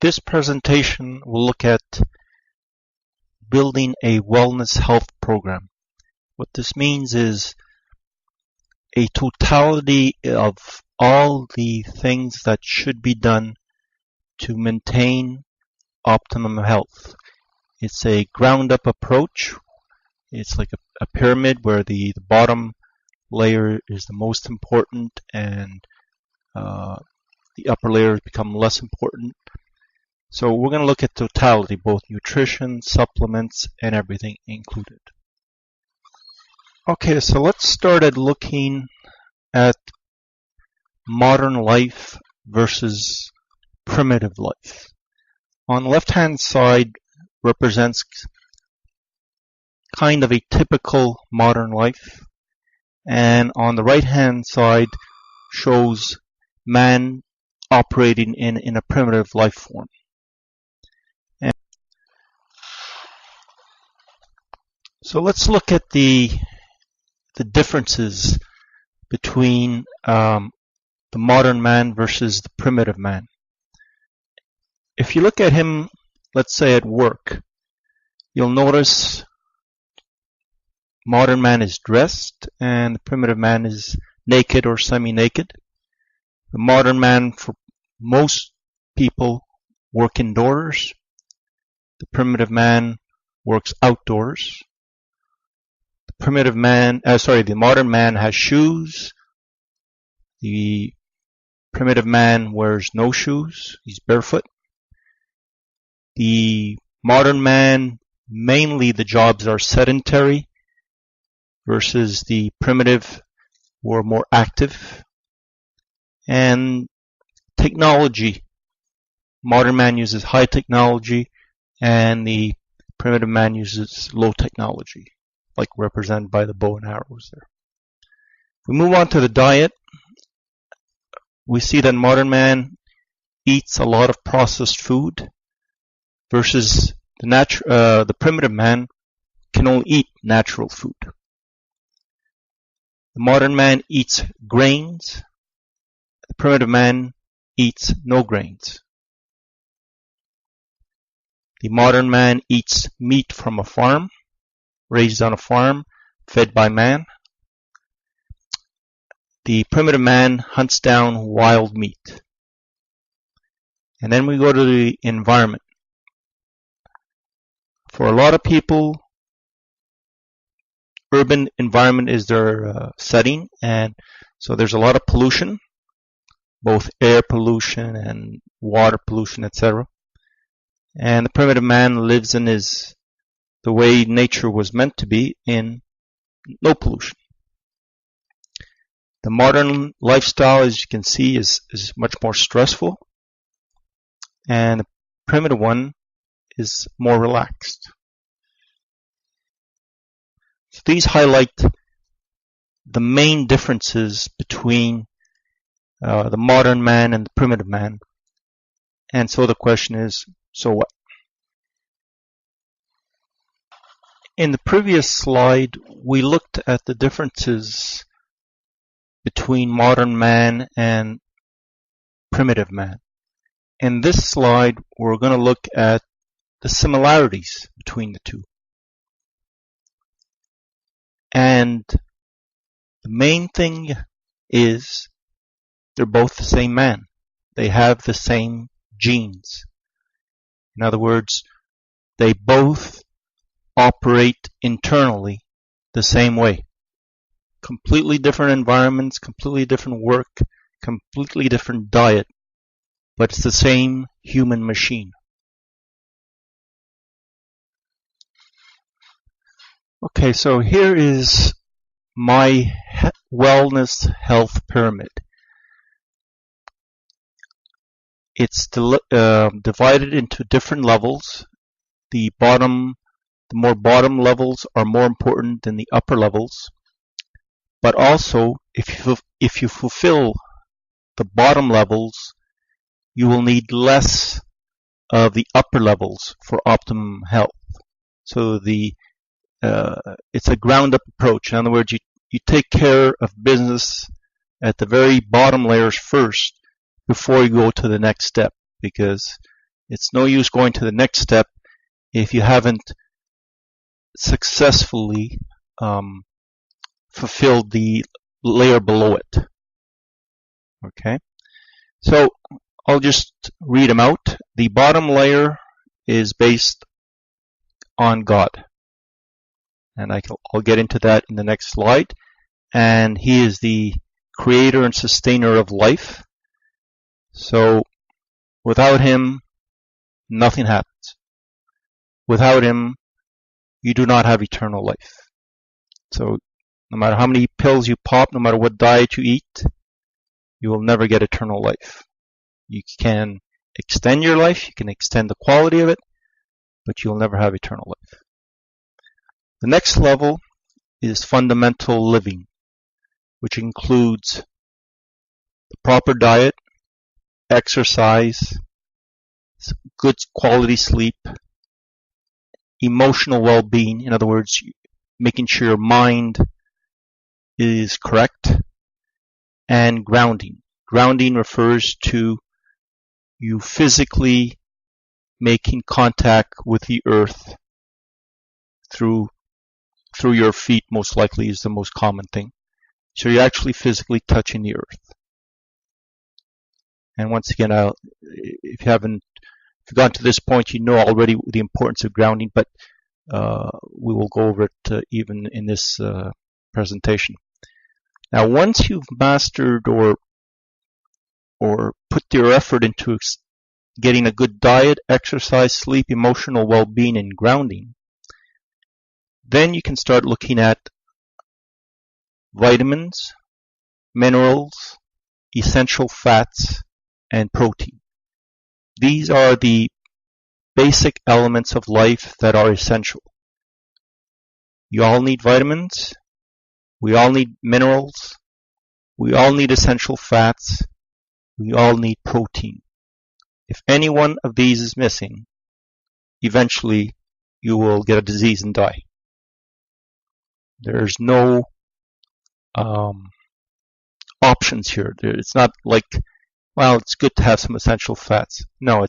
This presentation will look at building a wellness health program. What this means is a totality of all the things that should be done to maintain optimum health. It's a ground-up approach. It's like a pyramid where the bottom layer is the most important and the upper layers become less important. So we're going to look at totality, both nutrition, supplements, and everything included. Okay, so let's start at looking at modern life versus primitive life. On the left-hand side represents kind of a typical modern life, and on the right-hand side shows man operating in a primitive life form. So let's look at the differences between the modern man versus the primitive man. If you look at him, let's say at work, you'll notice modern man is dressed and the primitive man is naked or semi-naked. The modern man, for most people, work indoors. The primitive man works outdoors. The modern man has shoes. The primitive man wears no shoes. He's barefoot. The modern man, mainly the jobs are sedentary, versus the primitive were more active. And technology, modern man uses high technology and the primitive man uses low technology, like represented by the bow and arrows there. If we move on to the diet, we see that modern man eats a lot of processed food versus the primitive man can only eat natural food. The modern man eats grains. The primitive man eats no grains. The modern man eats meat from a farm, raised on a farm, fed by man. The primitive man hunts down wild meat. And then we go to the environment. For a lot of people, urban environment is their setting, and so there's a lot of pollution, both air pollution and water pollution, etc. And the primitive man lives in the way nature was meant to be, in no pollution. The modern lifestyle, as you can see, is much more stressful, and the primitive one is more relaxed. So these highlight the main differences between the modern man and the primitive man. And so the question is, so what? In the previous slide, we looked at the differences between modern man and primitive man. In this slide, we're going to look at the similarities between the two. And the main thing is they're both the same man. They have the same genes. In other words, they both operate internally the same way. Completely different environments, completely different work, completely different diet, but it's the same human machine. Okay, so here is my wellness health pyramid. It's divided into different levels. The more bottom levels are more important than the upper levels. But also, if you fulfill the bottom levels, you will need less of the upper levels for optimum health. So it's a ground-up approach. In other words, you take care of business at the very bottom layers first before you go to the next step, because It's no use going to the next step if you haven't successfully fulfilled the layer below it. Okay, so I'll just read them out. The bottom layer is based on God, and I'll get into that in the next slide. And He is the creator and sustainer of life. So without Him, nothing happens. Without Him, you do not have eternal life. So no matter how many pills you pop, no matter what diet you eat, you will never get eternal life. You can extend your life, you can extend the quality of it, but you'll never have eternal life. The next level is fundamental living, which includes the proper diet, exercise, good quality sleep, emotional well-being, in other words, making sure your mind is correct, and grounding. Grounding refers to you physically making contact with the earth through your feet, most likely is the most common thing. So you're actually physically touching the earth. And once again, if you've gotten to this point, you know already the importance of grounding, but we will go over it even in this presentation. Now, once you've mastered or put your effort into getting a good diet, exercise, sleep, emotional well-being, and grounding, then you can start looking at vitamins, minerals, essential fats, and protein. These are the basic elements of life that are essential. You all need vitamins, we all need minerals, we all need essential fats, we all need protein. If any one of these is missing, eventually you will get a disease and die. There's no options here. It's not like, well, it's good to have some essential fats. No,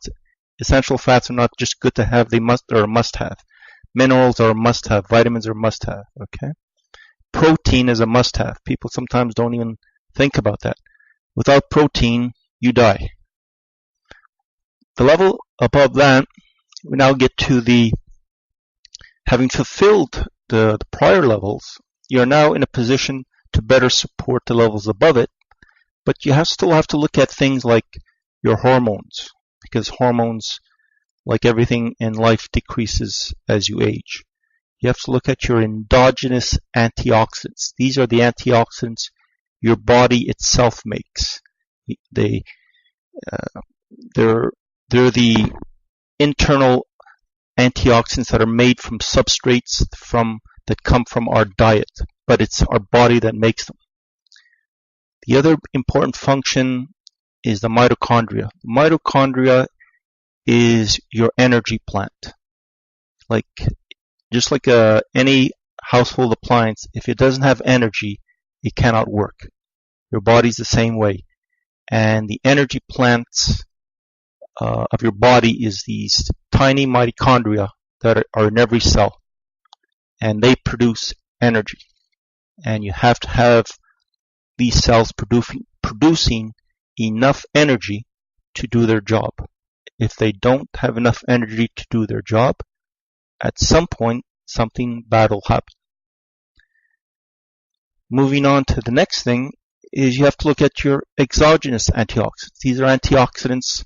essential fats are not just good to have, they are a must-have. Minerals are a must-have. Vitamins are a must-have. Okay. Protein is a must-have. People sometimes don't even think about that. Without protein, you die. The level above that, we now get to having fulfilled the prior levels, you're now in a position to better support the levels above it, but you still have to look at things like your hormones, because hormones, like everything in life, decreases as you age. You have to look at your endogenous antioxidants. These are the antioxidants your body itself makes. They're the internal antioxidants that are made from substrates that come from our diet, but it's our body that makes them. The other important function is the mitochondria. The mitochondria is your energy plant. Just like any household appliance, if it doesn't have energy, it cannot work. Your body's the same way. And the energy plants of your body is these tiny mitochondria that are in every cell. And they produce energy. And you have to have these cells producing enough energy to do their job. If they don't have enough energy to do their job, at some point, something bad will happen. Moving on to the next thing is you have to look at your exogenous antioxidants. These are antioxidants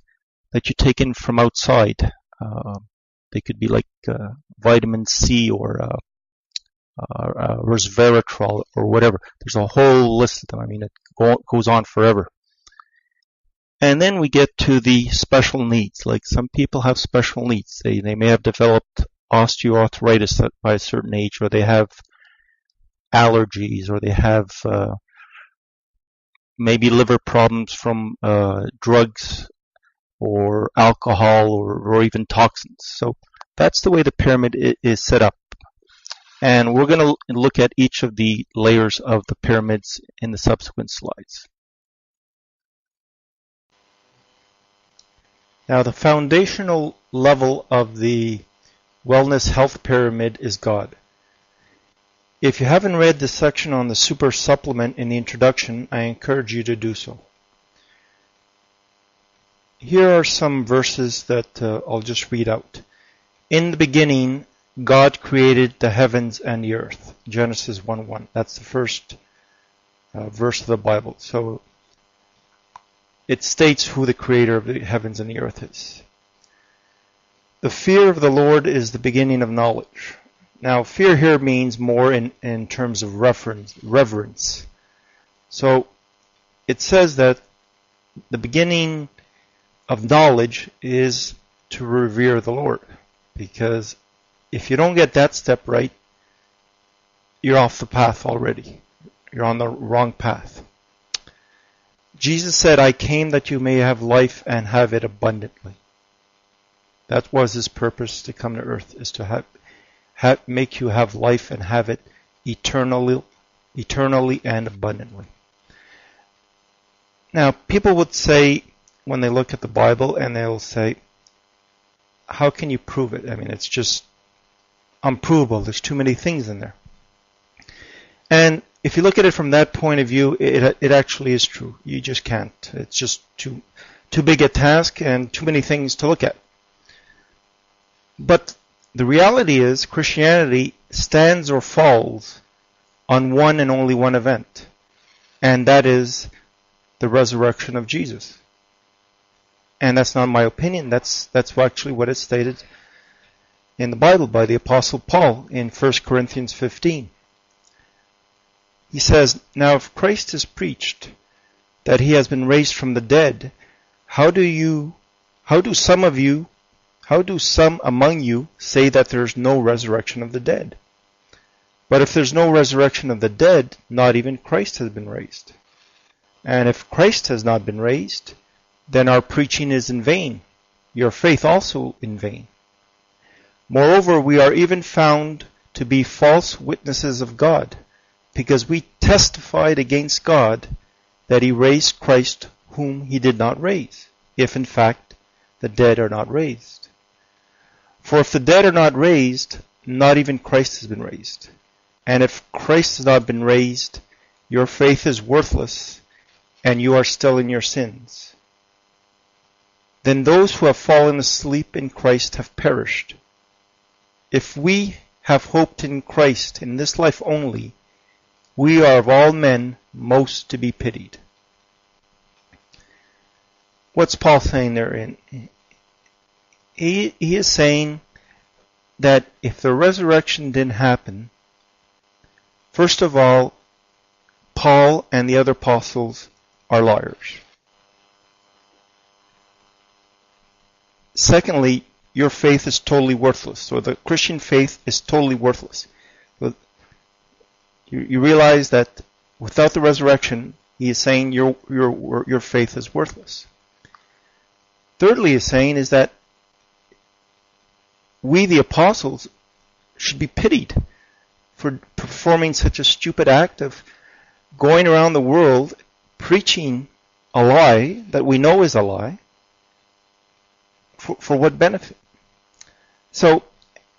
that you take in from outside. They could be like vitamin C or resveratrol or whatever. There's a whole list of them. I mean, it goes on forever. And then we get to the special needs. Like some people have special needs. They may have developed osteoarthritis by a certain age, or they have allergies, or they have maybe liver problems from drugs or alcohol or even toxins. So that's the way the pyramid is set up. And we're going to look at each of the layers of the pyramids in the subsequent slides. Now, the foundational level of the wellness health pyramid is God. If you haven't read the section on the super supplement in the introduction, I encourage you to do so. Here are some verses that I'll just read out. In the beginning, God created the heavens and the earth. Genesis 1:1. That's the first verse of the Bible. So it states who the creator of the heavens and the earth is. The fear of the Lord is the beginning of knowledge. Now, fear here means more in terms of reverence. So it says that the beginning of knowledge is to revere the Lord. Because if you don't get that step right, you're off the path already. You're on the wrong path. Jesus said, I came that you may have life and have it abundantly. That was his purpose to come to earth, is to make you have life and have it eternally and abundantly. Now, people would say, when they look at the Bible, and they'll say, how can you prove it? I mean, it's just unprovable. There's too many things in there. And if you look at it from that point of view, it actually is true. You just can't. It's just too big a task and too many things to look at. But the reality is Christianity stands or falls on one and only one event, and that is the resurrection of Jesus. And that's not my opinion. That's actually what is stated in the Bible by the Apostle Paul in 1 Corinthians 15. He says, now if Christ is preached that he has been raised from the dead, how do some among you say that there's no resurrection of the dead? But if there's no resurrection of the dead, not even Christ has been raised. And if Christ has not been raised, then our preaching is in vain, your faith also in vain. Moreover, we are even found to be false witnesses of God, because we testified against God that he raised Christ whom he did not raise, if in fact the dead are not raised. For if the dead are not raised, not even Christ has been raised. And if Christ has not been raised, your faith is worthless, and you are still in your sins. Then those who have fallen asleep in Christ have perished. If we have hoped in Christ in this life only, we are of all men most to be pitied. What's Paul saying there? He is saying that if the resurrection didn't happen, first of all, Paul and the other apostles are liars. Secondly, your faith is totally worthless. So the Christian faith is totally worthless. You realize that without the resurrection, he is saying your faith is worthless. Thirdly, he's saying is that we, the apostles, should be pitied for performing such a stupid act of going around the world preaching a lie that we know is a lie. For what benefit? So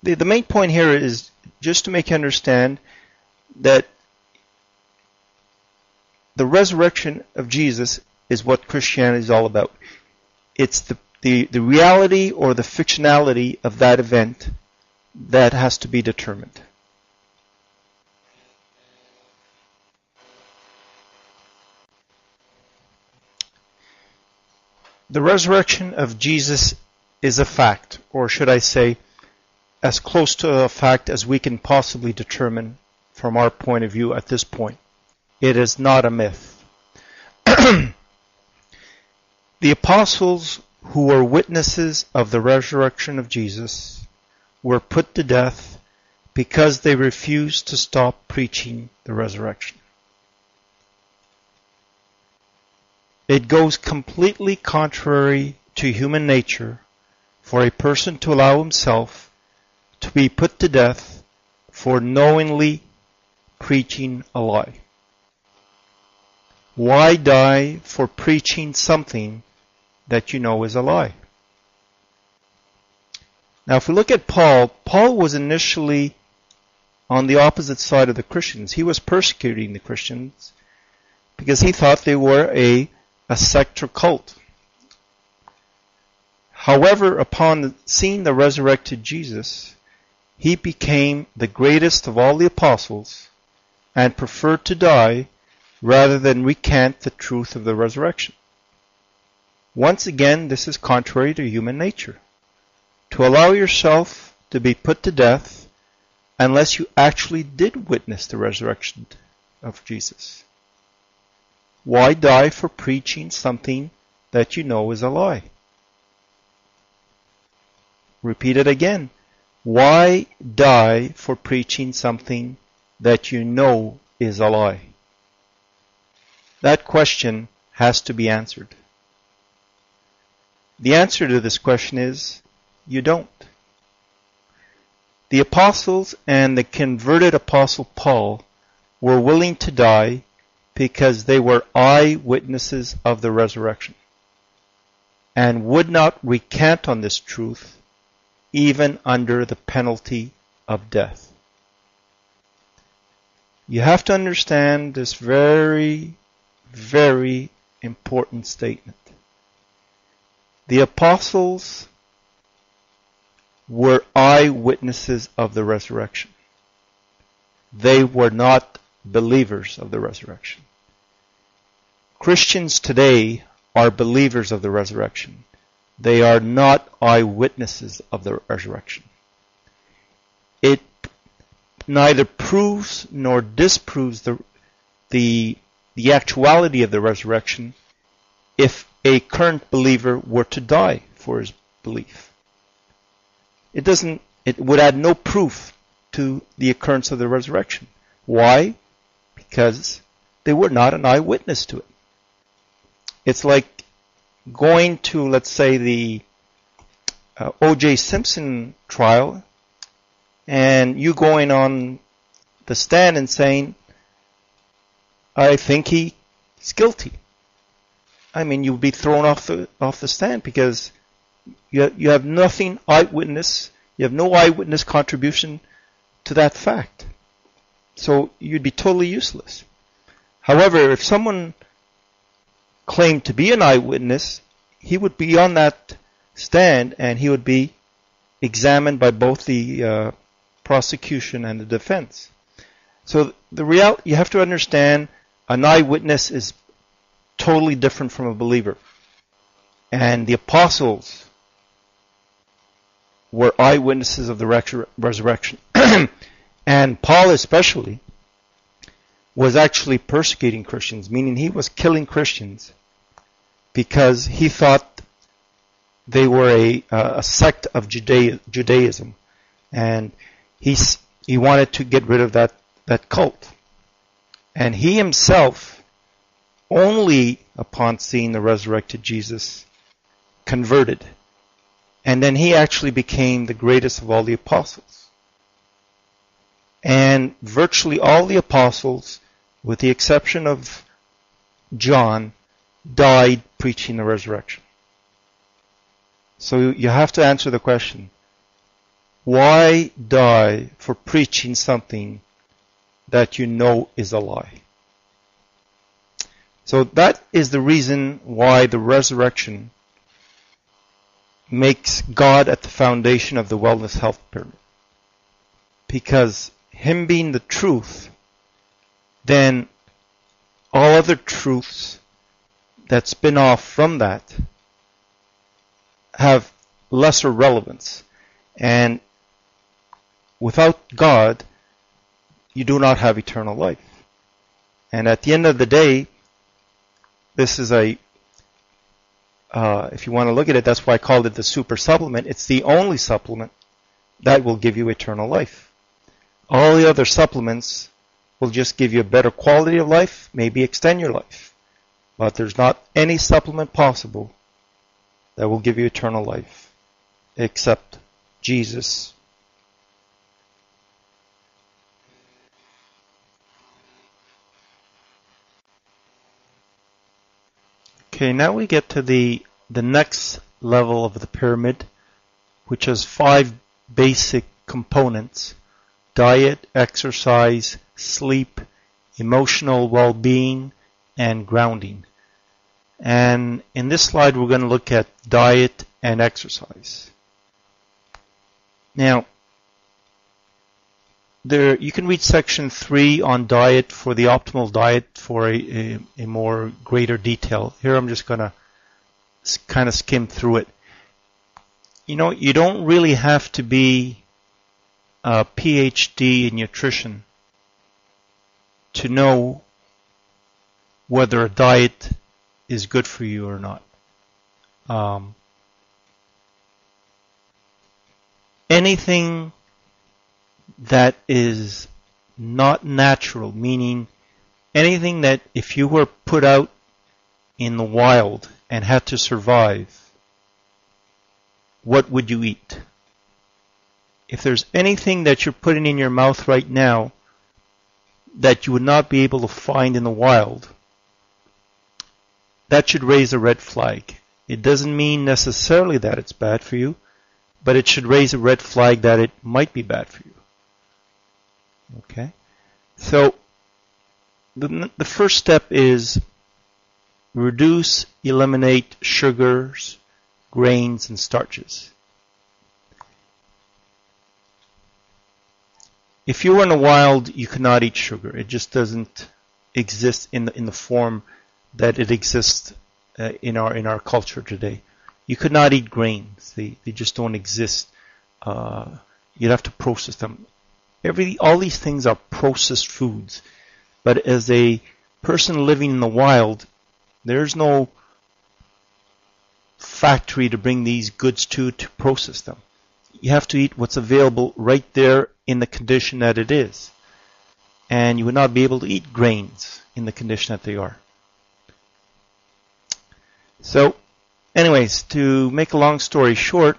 the main point here is just to make you understand that the resurrection of Jesus is what Christianity is all about. It's the reality or the fictionality of that event that has to be determined. The resurrection of Jesus is a fact, or should I say, as close to a fact as we can possibly determine from our point of view at this point. It is not a myth. The apostles who were witnesses of the resurrection of Jesus were put to death because they refused to stop preaching the resurrection. It goes completely contrary to human nature for a person to allow himself to be put to death for knowingly preaching a lie. Why die for preaching something that you know is a lie? Now, if we look at Paul, Paul was initially on the opposite side of the Christians. He was persecuting the Christians because he thought they were a sect or cult. However, upon seeing the resurrected Jesus, he became the greatest of all the apostles and preferred to die rather than recant the truth of the resurrection. Once again, this is contrary to human nature. To allow yourself to be put to death unless you actually did witness the resurrection of Jesus. Why die for preaching something that you know is a lie? Repeat it again. Why die for preaching something that you know is a lie? That question has to be answered. The answer to this question is, you don't. The apostles and the converted apostle Paul were willing to die because they were eyewitnesses of the resurrection and would not recant on this truth even under the penalty of death. You have to understand this very, very important statement. The apostles were eyewitnesses of the resurrection. They were not believers of the resurrection. Christians today are believers of the resurrection. They are not eyewitnesses of the resurrection. It neither proves nor disproves the actuality of the resurrection if a current believer were to die for his belief. It would add no proof to the occurrence of the resurrection. Why? Because they were not an eyewitness to it. It's like going to, let's say, the O.J. Simpson trial, and you going on the stand and saying, I think he's guilty. I mean, you'll be thrown off the stand because you have nothing eyewitness. You have no eyewitness contribution to that fact. So you'd be totally useless. However, if someone claimed to be an eyewitness, he would be on that stand and he would be examined by both the prosecution and the defense. So you have to understand, an eyewitness is totally different from a believer. And the apostles were eyewitnesses of the resurrection. And Paul especially was actually persecuting Christians, meaning he was killing Christians because he thought they were a sect of Judaism. And he wanted to get rid of that cult. And he himself, only upon seeing the resurrected Jesus, converted. And then he actually became the greatest of all the apostles. And virtually all the apostles, with the exception of John, died preaching the resurrection. So you have to answer the question, why die for preaching something that you know is a lie? So that is the reason why the resurrection makes God at the foundation of the wellness health pyramid. Because him being the truth, then all other truths that spin off from that have lesser relevance. And without God, you do not have eternal life. And at the end of the day, this is if you want to look at it, that's why I called it the super supplement. It's the only supplement that will give you eternal life. All the other supplements will just give you a better quality of life, maybe extend your life. But there's not any supplement possible that will give you eternal life except Jesus. Okay, now we get to the next level of the pyramid, which has 5 basic components: diet, exercise, sleep, emotional well-being, and grounding. And in this slide, we're going to look at diet and exercise. Now, you can read section 3 on diet for the optimal diet for a more greater detail. Here I'm just going to kind of skim through it. You know, you don't really have to be a PhD in nutrition to know whether a diet is good for you or not. Anything that is not natural, meaning anything that if you were put out in the wild and had to survive, what would you eat? If there's anything that you're putting in your mouth right now that you would not be able to find in the wild, that should raise a red flag. It doesn't mean necessarily that it's bad for you, but it should raise a red flag that it might be bad for you. Okay? So, the first step is reduce, eliminate sugars, grains, and starches. If you were in the wild, you could not eat sugar. It just doesn't exist in the form that it exists in our culture today. You could not eat grains. They just don't exist. You'd have to process them. All these things are processed foods. But as a person living in the wild, there's no factory to bring these goods to process them. You have to eat what's available right there in the condition that it is. And you would not be able to eat grains in the condition that they are. So, anyways, to make a long story short,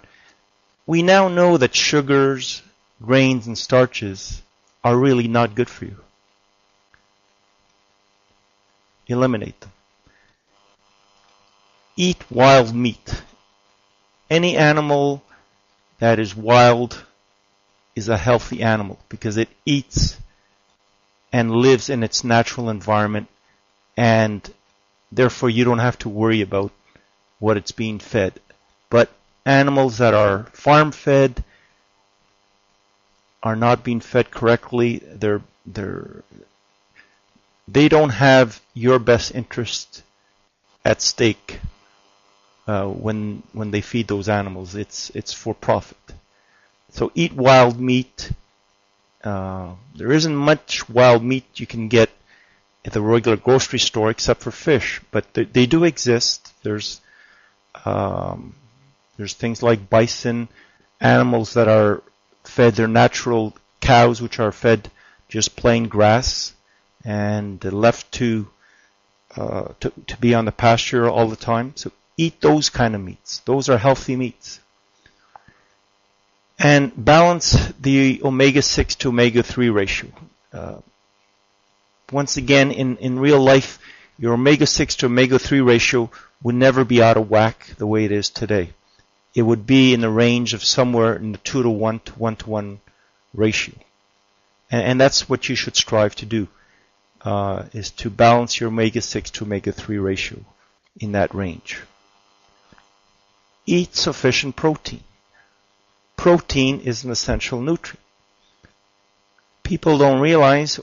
we now know that sugars, grains, and starches are really not good for you. Eliminate them. Eat wild meat. Any animal that is wild is a healthy animal because it eats and lives in its natural environment, and therefore you don't have to worry about what it's being fed. But animals that are farm fed are not being fed correctly. They don't have your best interest at stake when they feed those animals. It's for profit. So eat wild meat. There isn't much wild meat you can get at the regular grocery store except for fish, but they do exist. There's things like bison, animals that are fed their natural cows, which are fed just plain grass and left to be on the pasture all the time. So eat those kind of meats. Those are healthy meats. And balance the omega-6 to omega-3 ratio. Once again, in real life, your omega-6 to omega-3 ratio would never be out of whack the way it is today. It would be in the range of somewhere in the 2 to 1 to 1 to 1 ratio. And that's what you should strive to do, is to balance your omega-6 to omega-3 ratio in that range. Eat sufficient protein. Protein is an essential nutrient. People don't realize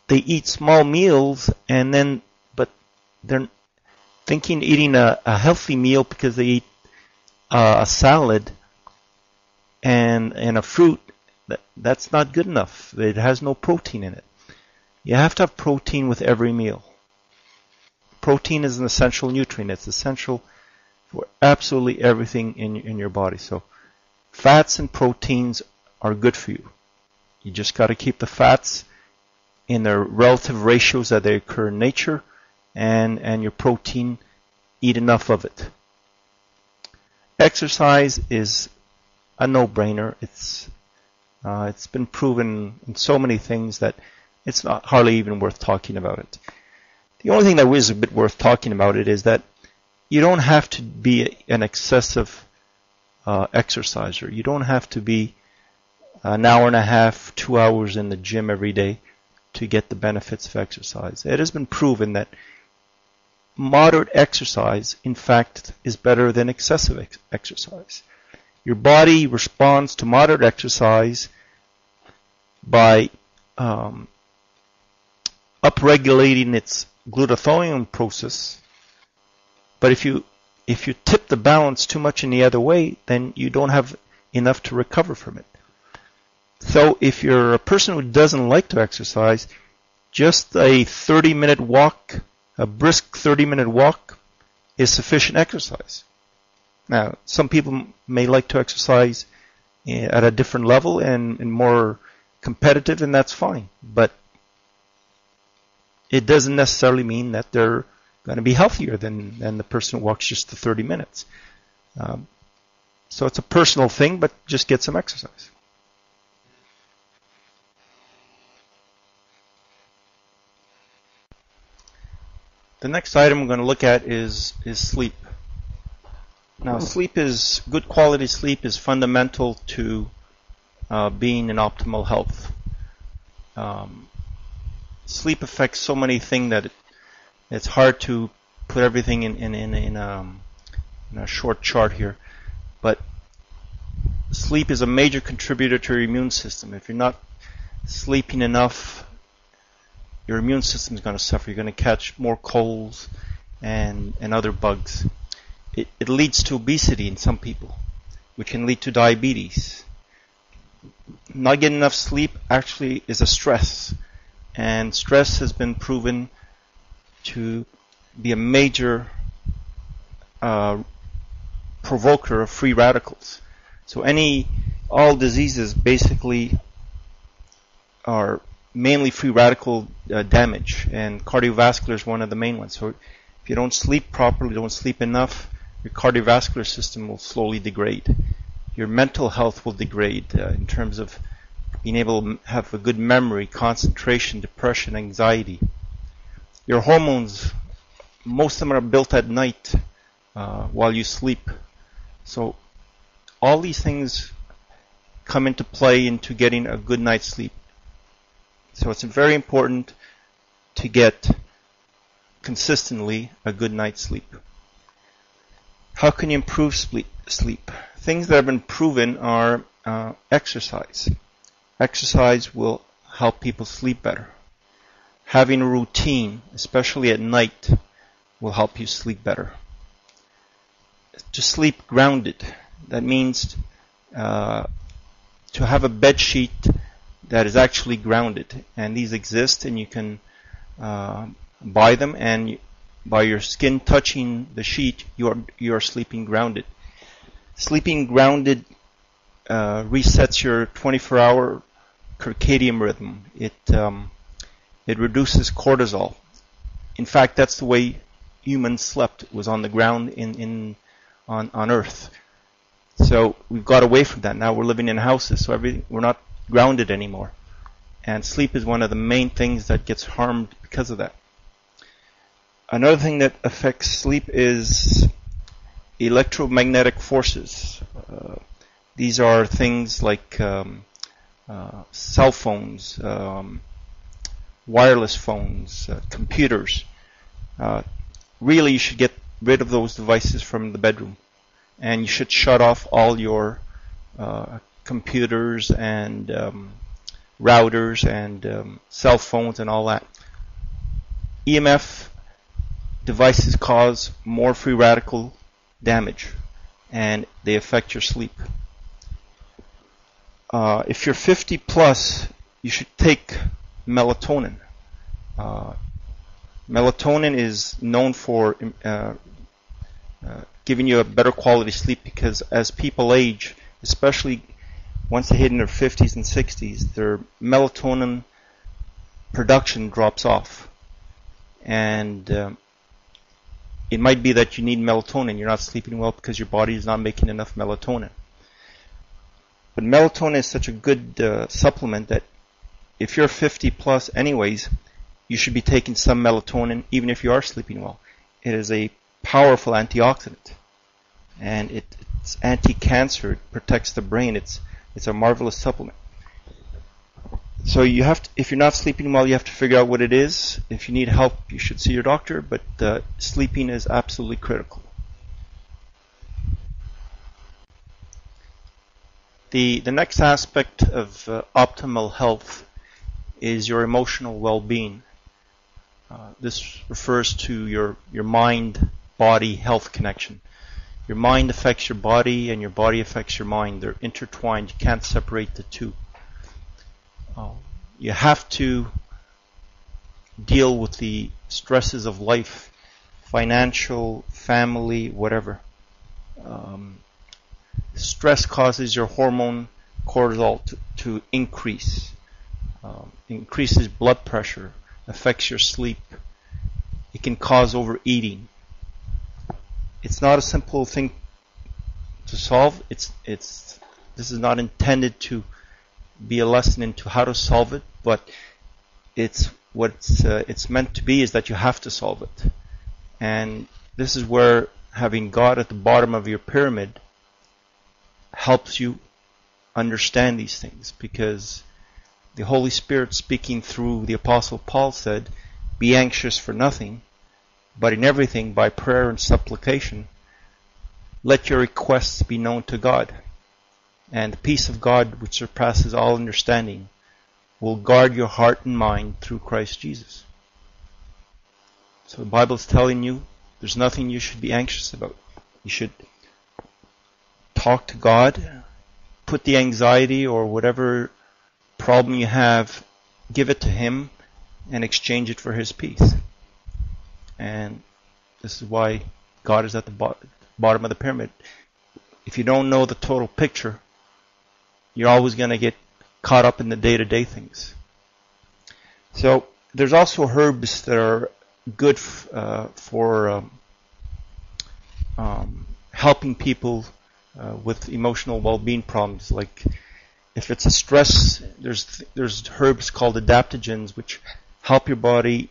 they eat small meals but they're thinking eating a healthy meal because they eat a salad and a fruit. That's not good enough. It has no protein in it. You have to have protein with every meal. Protein is an essential nutrient. It's essential for absolutely everything in your body. So fats and proteins are good for you. You just got to keep the fats in their relative ratios that they occur in nature, and your protein, eat enough of it. Exercise is a no-brainer. It's been proven in so many things that it's not hardly even worth talking about it. The only thing that is a bit worth talking about it is that you don't have to be an excessive exerciser. You don't have to be an hour and a half, 2 hours in the gym every day to get the benefits of exercise. It has been proven that moderate exercise, in fact, is better than excessive exercise. Your body responds to moderate exercise by upregulating its glutathione process. But if you tip the balance too much in the other way, then you don't have enough to recover from it. So if you're a person who doesn't like to exercise, just a 30-minute walk, a brisk 30-minute walk, is sufficient exercise. Now, some people may like to exercise at a different level and more competitive, and that's fine. But it doesn't necessarily mean that they're going to be healthier than the person who walks just the 30 minutes. So it's a personal thing, but just get some exercise. The next item we're going to look at is sleep. Now, good quality sleep is fundamental to being in optimal health. Sleep affects so many things that it's hard to put everything in a short chart here. But sleep is a major contributor to your immune system. If you're not sleeping enough, your immune system is going to suffer. You're going to catch more colds and other bugs. It leads to obesity in some people, which can lead to diabetes. Not getting enough sleep actually is a stress, and stress has been proven to be a major provoker of free radicals. So all diseases basically are mainly free radical damage, and cardiovascular is one of the main ones. So if you don't sleep properly, don't sleep enough, your cardiovascular system will slowly degrade. Your mental health will degrade in terms of being able to have a good memory, concentration, depression, anxiety. Your hormones, most of them are built at night while you sleep. So all these things come into play into getting a good night's sleep. So it's very important to get consistently a good night's sleep. How can you improve sleep? Things that have been proven are exercise. Exercise will help people sleep better. Having a routine, especially at night, will help you sleep better. To sleep grounded, that means to have a bed sheet that is actually grounded, and these exist, and you can buy them, and by your skin touching the sheet, you are sleeping grounded. Sleeping grounded resets your 24-hour circadian rhythm. It reduces cortisol. In fact, that's the way humans slept, was on the ground on Earth. So we've got away from that. Now we're living in houses, so we're not grounded anymore. And sleep is one of the main things that gets harmed because of that. Another thing that affects sleep is electromagnetic forces. These are things like cell phones, wireless phones, computers. Really, you should get rid of those devices from the bedroom, and you should shut off all your computers and routers and cell phones and all that. EMF devices cause more free radical damage, and they affect your sleep. If you're 50 plus, you should take melatonin. Melatonin is known for giving you a better quality sleep, because as people age, especially once they hit in their 50s and 60s, their melatonin production drops off. And it might be that you need melatonin. You're not sleeping well because your body is not making enough melatonin. But melatonin is such a good supplement that if you're 50 plus anyways, you should be taking some melatonin even if you are sleeping well. It is a powerful antioxidant, and it's anti-cancer. It protects the brain. It's a marvelous supplement. So you have to, if you're not sleeping well, you have to figure out what it is. If you need help, you should see your doctor, but sleeping is absolutely critical. The next aspect of optimal health is your emotional well-being. This refers to your mind-body health connection. Your mind affects your body, and your body affects your mind. They're intertwined. You can't separate the two. You have to deal with the stresses of life, financial, family, whatever. Stress causes your hormone cortisol to increase. Increases blood pressure, affects your sleep. It can cause overeating. It's not a simple thing to solve. This is not intended to be a lesson into how to solve it, but it's meant to be is that you have to solve it. And this is where having God at the bottom of your pyramid helps you understand these things, because the Holy Spirit, speaking through the Apostle Paul, said, "Be anxious for nothing, but in everything by prayer and supplication let your requests be known to God. And the peace of God, which surpasses all understanding, will guard your heart and mind through Christ Jesus." So the Bible is telling you there's nothing you should be anxious about. You should talk to God, put the anxiety or whatever problem you have, give it to Him, and exchange it for His peace. And this is why God is at the bottom of the pyramid. If you don't know the total picture, you're always going to get caught up in the day-to-day things. So there's also herbs that are good for helping people with emotional well-being problems. Like if it's a stress, there's herbs called adaptogens which help your body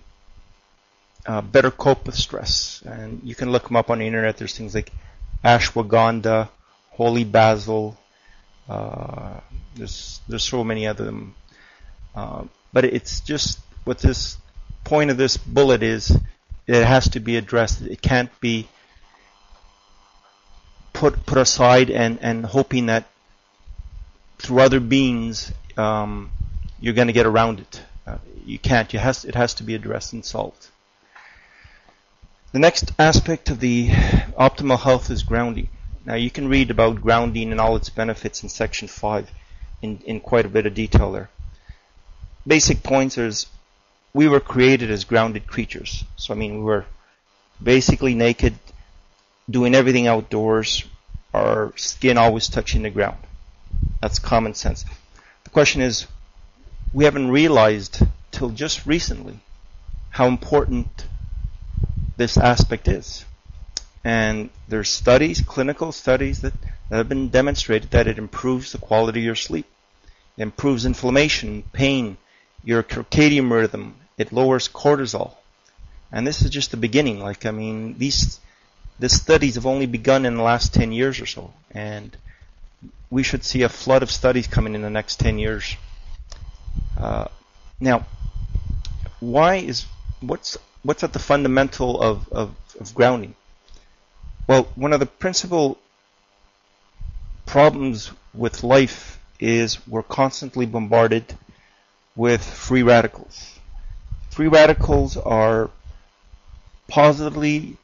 better cope with stress. And you can look them up on the internet. There's things like ashwagandha, holy basil. There's so many of them. But it's just what this point of this bullet is, it has to be addressed. It can't be put aside and hoping that through other means you're going to get around it. You can't. It has to be addressed and solved. The next aspect of the optimal health is grounding. Now you can read about grounding and all its benefits in section 5 in quite a bit of detail there. Basic points is we were created as grounded creatures. So we were basically naked, doing everything outdoors, our skin always touching the ground. That's common sense. The question is, we haven't realized till just recently how important this aspect is. And there's studies, clinical studies that have been demonstrated that it improves the quality of your sleep. It improves inflammation, pain, your circadian rhythm. It lowers cortisol. And this is just the beginning. These studies have only begun in the last 10 years or so. And we should see a flood of studies coming in the next 10 years. Now, what's at the fundamental of grounding? Well, one of the principal problems with life is we're constantly bombarded with free radicals. Free radicals are positively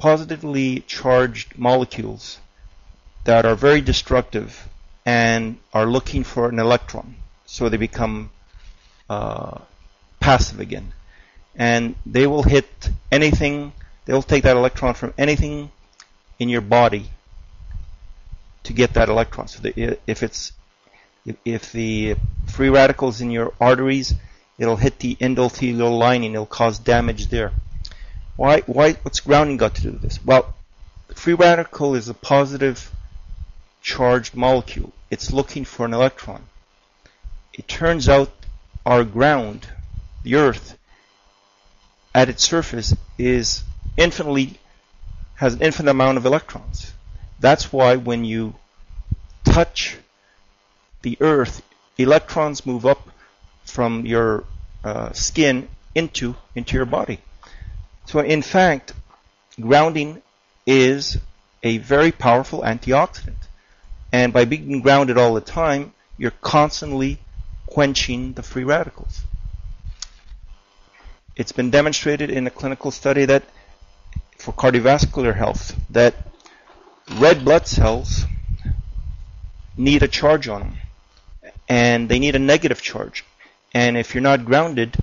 charged molecules that are very destructive and are looking for an electron, so they become passive again. And they will hit anything, they'll take that electron from anything in your body to get that electron. So if the free radicals in your arteries, it'll hit the endothelial lining, it'll cause damage there. What's grounding got to do with this? Well, the free radical is a positive charged molecule. It's looking for an electron. It turns out our ground, the earth, at its surface is has an infinite amount of electrons. That's why when you touch the earth, electrons move up from your skin into your body. So in fact, grounding is a very powerful antioxidant. And by being grounded all the time, you're constantly quenching the free radicals. It's been demonstrated in a clinical study that for cardiovascular health that red blood cells need a charge on them, and they need a negative charge. And if you're not grounded,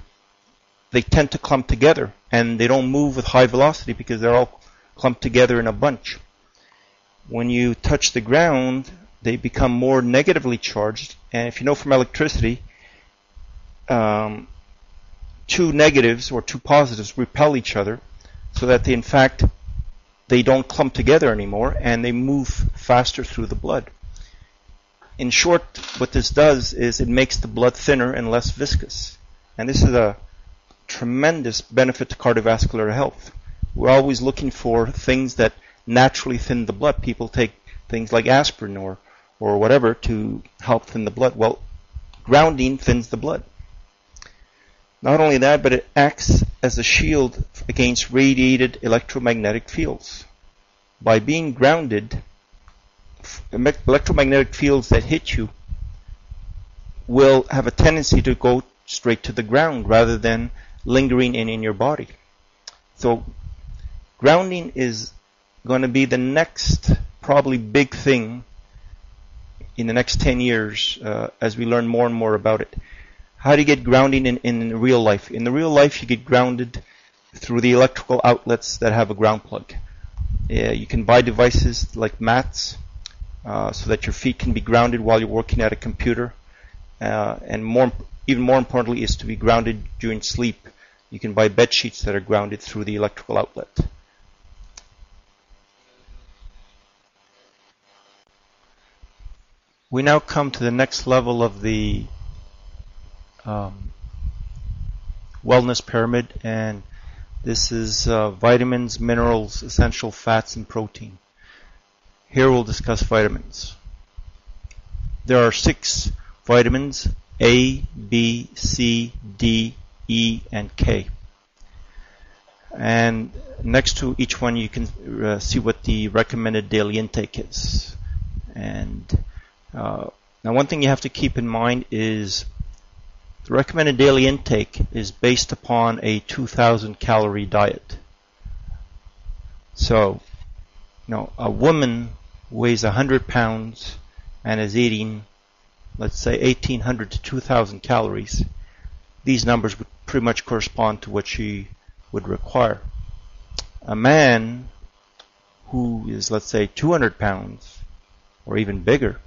they tend to clump together, and they don't move with high velocity because they're all clumped together in a bunch. When you touch the ground, they become more negatively charged, and if you know from electricity, two negatives or two positives repel each other, so that they, in fact, they don't clump together anymore, and they move faster through the blood. In short, what this does is it makes the blood thinner and less viscous. And this is a tremendous benefit to cardiovascular health. We're always looking for things that naturally thin the blood. People take things like aspirin or whatever to help thin the blood. Well, grounding thins the blood. Not only that, but it acts as a shield against radiated electromagnetic fields. By being grounded, electromagnetic fields that hit you will have a tendency to go straight to the ground rather than lingering in your body. So grounding is going to be the next probably big thing in the next 10 years as we learn more and more about it. How do you get grounding in real life? In the real life, you get grounded through the electrical outlets that have a ground plug. You can buy devices like mats so that your feet can be grounded while you're working at a computer. And even more importantly is to be grounded during sleep. You can buy bed sheets that are grounded through the electrical outlet. We now come to the next level of the wellness pyramid, and this is vitamins, minerals, essential fats, and protein. Here we'll discuss vitamins. There are 6 vitamins: A, B, C, D, E, and K. And next to each one you can see what the recommended daily intake is. And now one thing you have to keep in mind is the recommended daily intake is based upon a 2,000 calorie diet. So, a woman weighs 100 pounds and is eating, let's say, 1,800 to 2,000 calories. These numbers would pretty much correspond to what she would require. A man who is, let's say, 200 pounds or even bigger,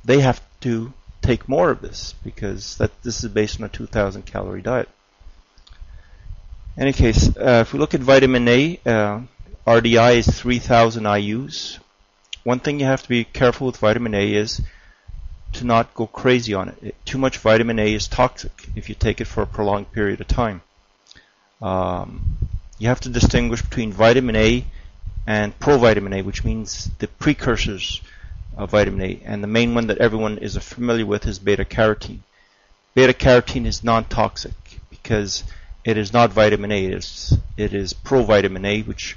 they have to take more of this because this is based on a 2,000 calorie diet. In any case, if we look at vitamin A, RDI is 3,000 IUs. One thing you have to be careful with vitamin A is to not go crazy on it. Too much vitamin A is toxic if you take it for a prolonged period of time. You have to distinguish between vitamin A and provitamin A, which means the precursors of vitamin A, and the main one that everyone is familiar with is beta-carotene. Beta-carotene is non-toxic because it is not vitamin A. It is provitamin A, which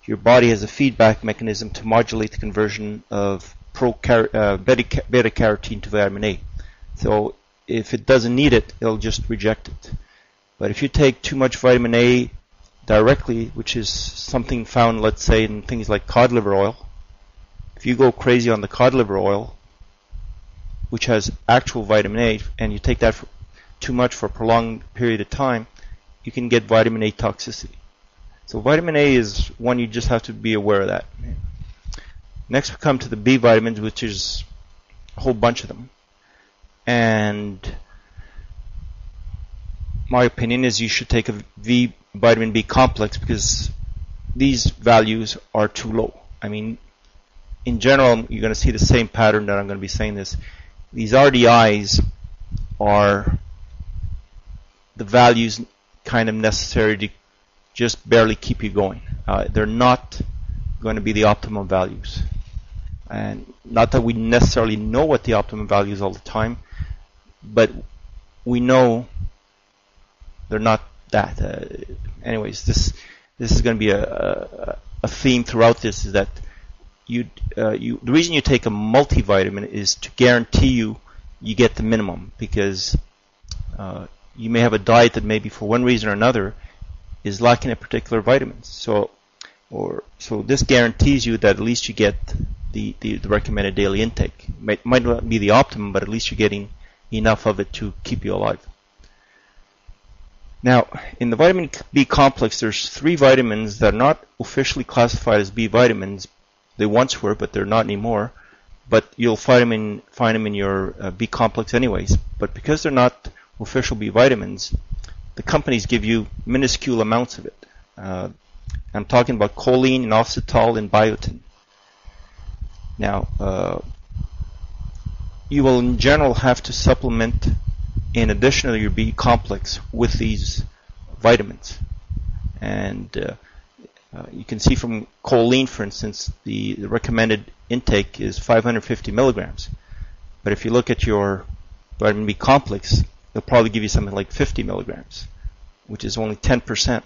your body has a feedback mechanism to modulate the conversion of beta-carotene to vitamin A. So if it doesn't need it, it'll just reject it. But if you take too much vitamin A directly, which is something found, let's say, in things like cod liver oil, if you go crazy on the cod liver oil, which has actual vitamin A, and you take that too much for a prolonged period of time, you can get vitamin A toxicity. So vitamin A is one you just have to be aware of that. Next we come to the B vitamins, which is a whole bunch of them. And my opinion is you should take a vitamin B complex because these values are too low. I mean, in general, you're going to see the same pattern that I'm going to be saying this. These RDIs are the values kind of necessary to just barely keep you going. they're not going to be the optimum values. And not that we necessarily know what the optimum value is all the time, but we know they're not that. Anyways, this is going to be a theme throughout this, is that the reason you take a multivitamin is to guarantee you get the minimum, because you may have a diet that maybe for one reason or another is lacking a particular vitamin. So this guarantees you that at least you get the recommended daily intake. Might not be the optimum, but at least you're getting enough of it to keep you alive. Now, in the vitamin B complex, there's 3 vitamins that are not officially classified as B vitamins. They once were, but they're not anymore. But you'll find them in your B complex anyways. But because they're not official B vitamins, the companies give you minuscule amounts of it. I'm talking about choline, inositol, and biotin. Now, you will in general have to supplement in addition to your B complex with these vitamins. And you can see from choline, for instance, the recommended intake is 550 milligrams. But if you look at your vitamin B complex, they'll probably give you something like 50 milligrams, which is only 10%.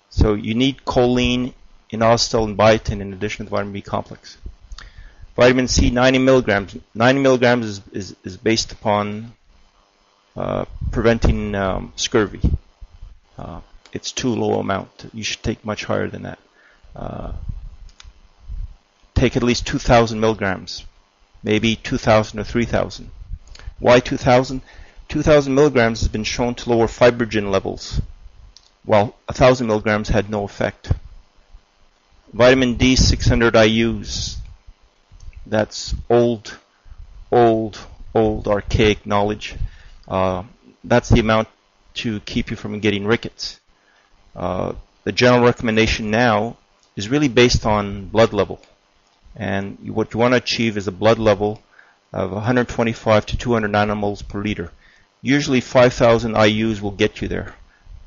So you need choline, inositol, and biotin in addition to the vitamin B complex. Vitamin C, 90 milligrams. 90 milligrams is based upon preventing scurvy. It's too low amount. You should take much higher than that. Take at least 2,000 milligrams, maybe 2,000 or 3,000. Why 2,000? 2,000 milligrams has been shown to lower fibrogen levels, while 1,000 milligrams had no effect. Vitamin D, 600 IUs. That's old, archaic knowledge. That's the amount to keep you from getting rickets. The general recommendation now is really based on blood level. And what you want to achieve is a blood level of 125 to 200 nanomoles per liter. Usually 5,000 IUs will get you there.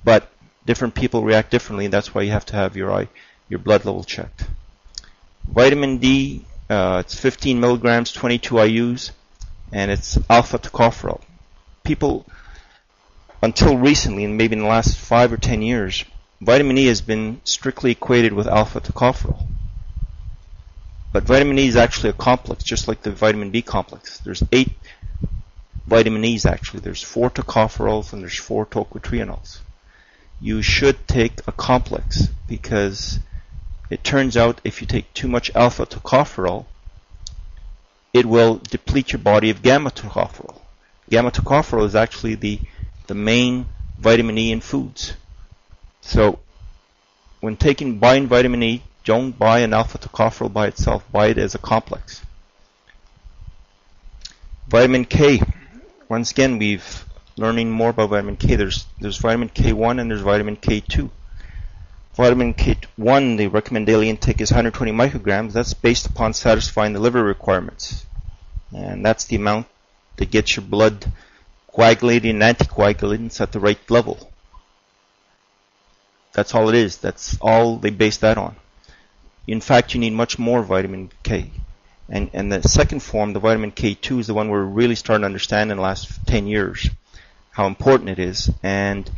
But different people react differently, and that's why you have to have your blood level checked. Vitamin D, it's 15 milligrams, 22 IUs, and it's alpha tocopherol. People, until recently, and maybe in the last 5 or 10 years, vitamin E has been strictly equated with alpha tocopherol. But vitamin E is actually a complex, just like the vitamin B complex. There's 8 vitamin E's actually. There's 4 tocopherols and there's 4 tocotrienols. You should take a complex, because it turns out if you take too much alpha tocopherol, it will deplete your body of gamma tocopherol. Gamma tocopherol is actually the main vitamin E in foods. So when buying vitamin E, don't buy an alpha tocopherol by itself. Buy it as a complex. Vitamin K. Once again, we've learning more about vitamin K. There's vitamin K1 and there's vitamin K2. Vitamin K1, the recommended daily intake is 120 micrograms. That's based upon satisfying the liver requirements. And that's the amount that gets your blood coagulated and anticoagulants at the right level. That's all it is. That's all they base that on. In fact, you need much more vitamin K. And the second form, the vitamin K2, is the one we're really starting to understand in the last 10 years, how important it is. And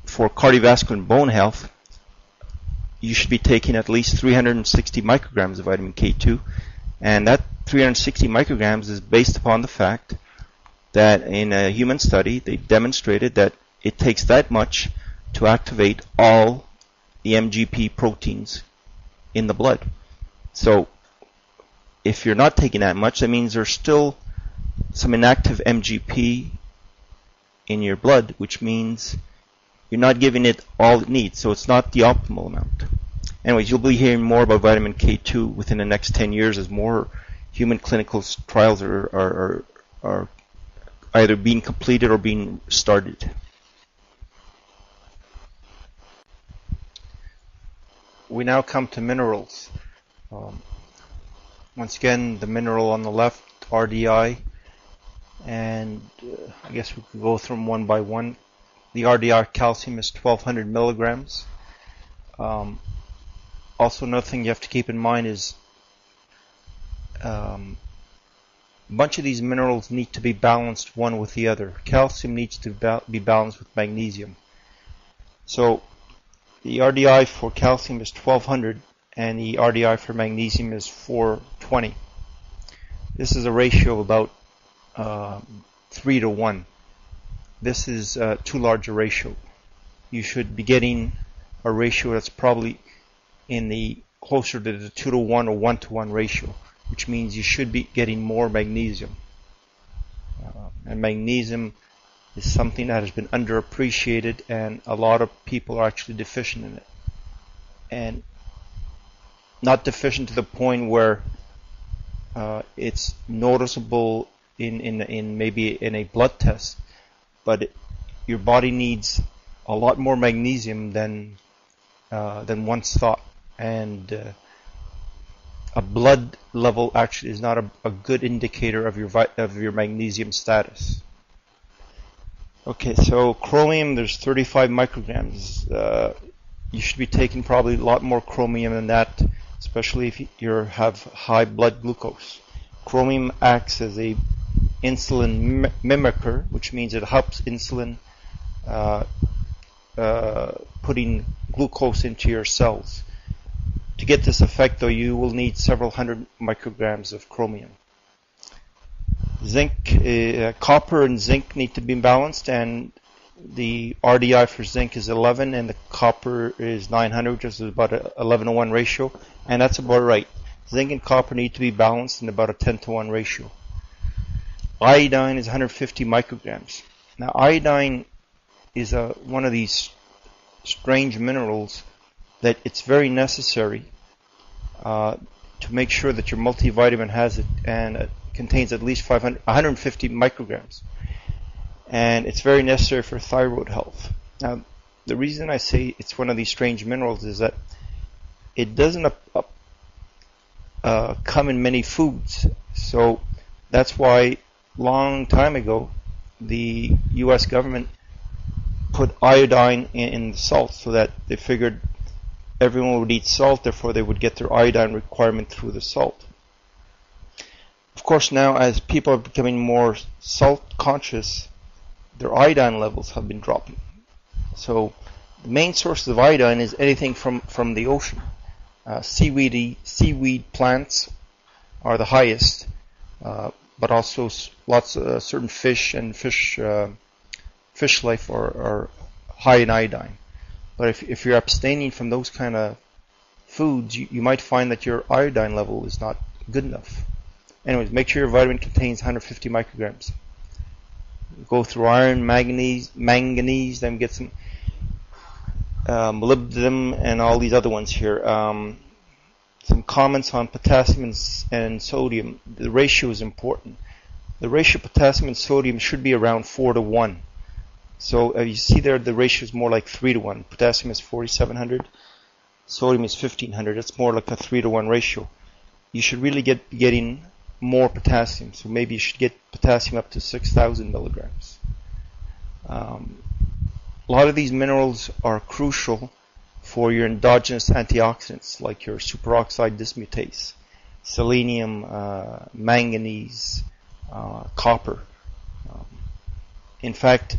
for cardiovascular and bone health, you should be taking at least 360 micrograms of vitamin K2. And that 360 micrograms is based upon the fact that in a human study, they demonstrated that it takes that much to activate all the MGP proteins in the blood. So if you're not taking that much, that means there's still some inactive MGP in your blood, which means you're not giving it all it needs, so it's not the optimal amount. Anyways, you'll be hearing more about vitamin K2 within the next 10 years as more human clinical trials are either being completed or being started. We now come to minerals. Once again, the mineral on the left, RDI, and I guess we could go through them one by one. The RDI calcium is 1200 milligrams. Also, another thing you have to keep in mind is a bunch of these minerals need to be balanced one with the other. Calcium needs to be balanced with magnesium. So the RDI for calcium is 1200 and the RDI for magnesium is 420. This is a ratio of about 3 to 1. This is too large a ratio. You should be getting a ratio that's probably in the closer to the 2 to 1 or 1 to 1 ratio, which means you should be getting more magnesium. And magnesium is something that has been underappreciated, and a lot of people are actually deficient in it. And not deficient to the point where it's noticeable in maybe in a blood test, but your body needs a lot more magnesium than once thought, and a blood level actually is not a good indicator of your magnesium status. Okay, so chromium, there's 35 micrograms. You should be taking probably a lot more chromium than that, especially if you have high blood glucose. Chromium acts as a insulin mimicker, which means it helps insulin putting glucose into your cells. To get this effect, though, you will need several hundred micrograms of chromium. Zinc, copper and zinc need to be balanced, and the RDI for zinc is 11 and the copper is 900, which is about an 11 to 1 ratio, and that's about right. Zinc and copper need to be balanced in about a 10 to 1 ratio. Iodine is 150 micrograms. Now, iodine is one of these strange minerals that it's very necessary to make sure that your multivitamin has it, and it contains at least 150 micrograms. And it's very necessary for thyroid health. Now, the reason I say it's one of these strange minerals is that it doesn't come in many foods. So that's why long time ago the US government put iodine in the salt, so that they figured everyone would eat salt, therefore they would get their iodine requirement through the salt. Of course, now as people are becoming more salt conscious, their iodine levels have been dropping. So the main source of iodine is anything from the ocean. Seaweed plants are the highest, but also lots of certain fish and fish life are high in iodine. But if you're abstaining from those kind of foods, you might find that your iodine level is not good enough. Anyways, make sure your vitamin contains 150 micrograms. Go through iron, manganese, then get some molybdenum and all these other ones here. Some comments on potassium and sodium. The ratio is important. The ratio of potassium and sodium should be around 4 to 1. So you see there the ratio is more like 3 to 1. Potassium is 4,700, sodium is 1,500. It's more like a 3 to 1 ratio. You should really be getting more potassium. So maybe you should get potassium up to 6,000 milligrams. A lot of these minerals are crucial for your endogenous antioxidants, like your superoxide dismutase, selenium, manganese, copper. In fact,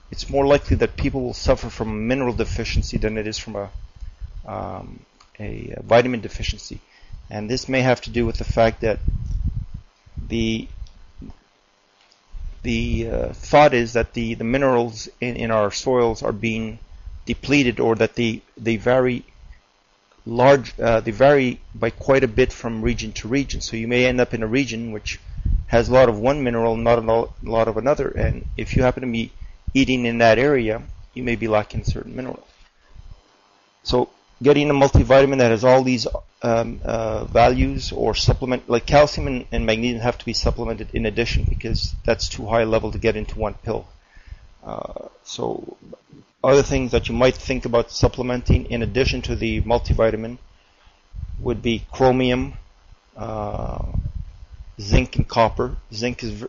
it's more likely that people will suffer from a mineral deficiency than it is from a vitamin deficiency. And this may have to do with the fact that the thought is that the minerals in our soils are being depleted, or that they vary by quite a bit from region to region. So you may end up in a region which has a lot of one mineral, not a lot of another. And if you happen to be eating in that area, you may be lacking certain minerals. So getting a multivitamin that has all these values, or supplement, like calcium and magnesium, have to be supplemented in addition, because that's too high a level to get into one pill. So other things that you might think about supplementing in addition to the multivitamin would be chromium, zinc and copper. Zinc is,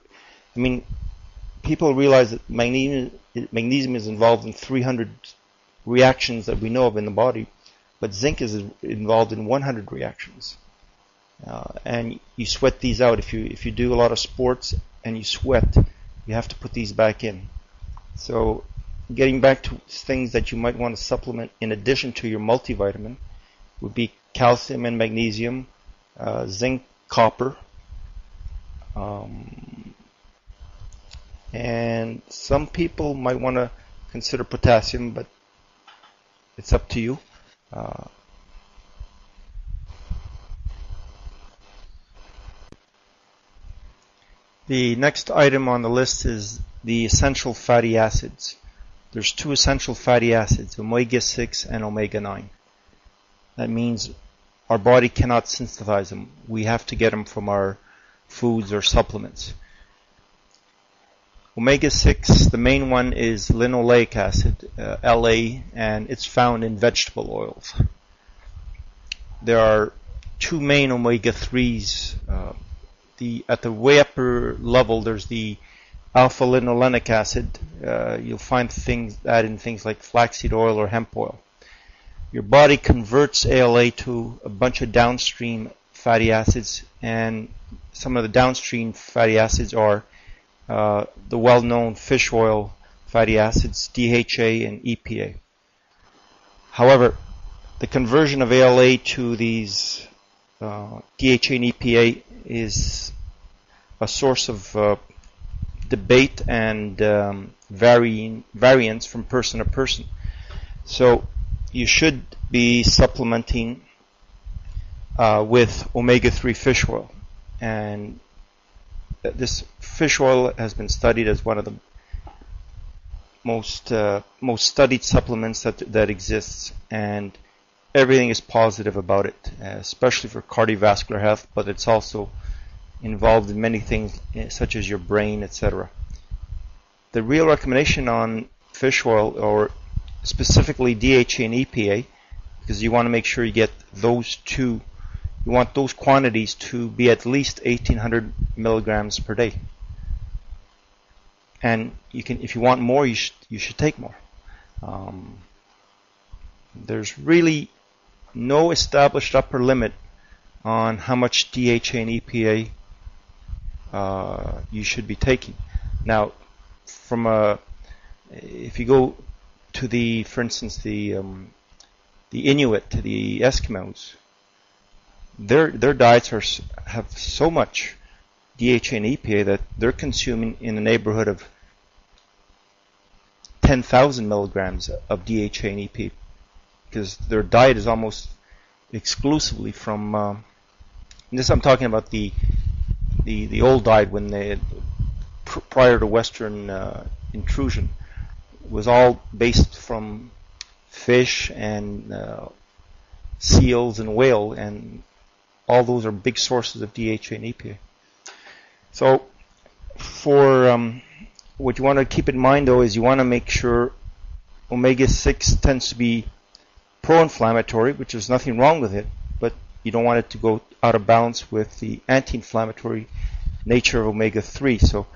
people realize that magnesium is involved in 300 reactions that we know of in the body. but zinc is involved in 100 reactions. And you sweat these out. If you do a lot of sports and you sweat, you have to put these back in. So getting back to things that you might want to supplement in addition to your multivitamin would be calcium and magnesium, zinc, copper, and some people might want to consider potassium, but it's up to you. The next item on the list is the essential fatty acids. There's 2 essential fatty acids, omega-6 and omega-9. That means our body cannot synthesize them. We have to get them from our foods or supplements. Omega-6, the main one is linoleic acid, La, and it's found in vegetable oils. There are 2 main omega-3s. At the way upper level, there's the alpha-linolenic acid. You'll find that in things like flaxseed oil or hemp oil. Your body converts ALA to a bunch of downstream fatty acids, and some of the downstream fatty acids are the well-known fish oil fatty acids, DHA and EPA. However, the conversion of ALA to these DHA and EPA is a source of debate and variance from person to person. So you should be supplementing with omega-3 fish oil, and this fish oil has been studied as one of the most studied supplements that exists, and everything is positive about it, especially for cardiovascular health, but it's also involved in many things such as your brain, etc. The real recommendation on fish oil, or specifically DHA and EPA, because you want to make sure you get those 2, you want those quantities to be at least 1800 milligrams per day. And if you want more, you should take more. There's really no established upper limit on how much DHA and EPA you should be taking. Now, if you go to for instance, the Inuit, the Eskimos, their diets have so much DHA and EPA that they're consuming in the neighborhood of 10,000 milligrams of DHA and EPA, because their diet is almost exclusively from this. I'm talking about the old diet when prior to Western intrusion, was all based from fish and seals and whale, and all those are big sources of DHA and EPA. So for what you want to keep in mind, though, is you want to make sure omega-6 tends to be pro-inflammatory, which there's nothing wrong with it, but you don't want it to go out of balance with the anti-inflammatory nature of omega-3. So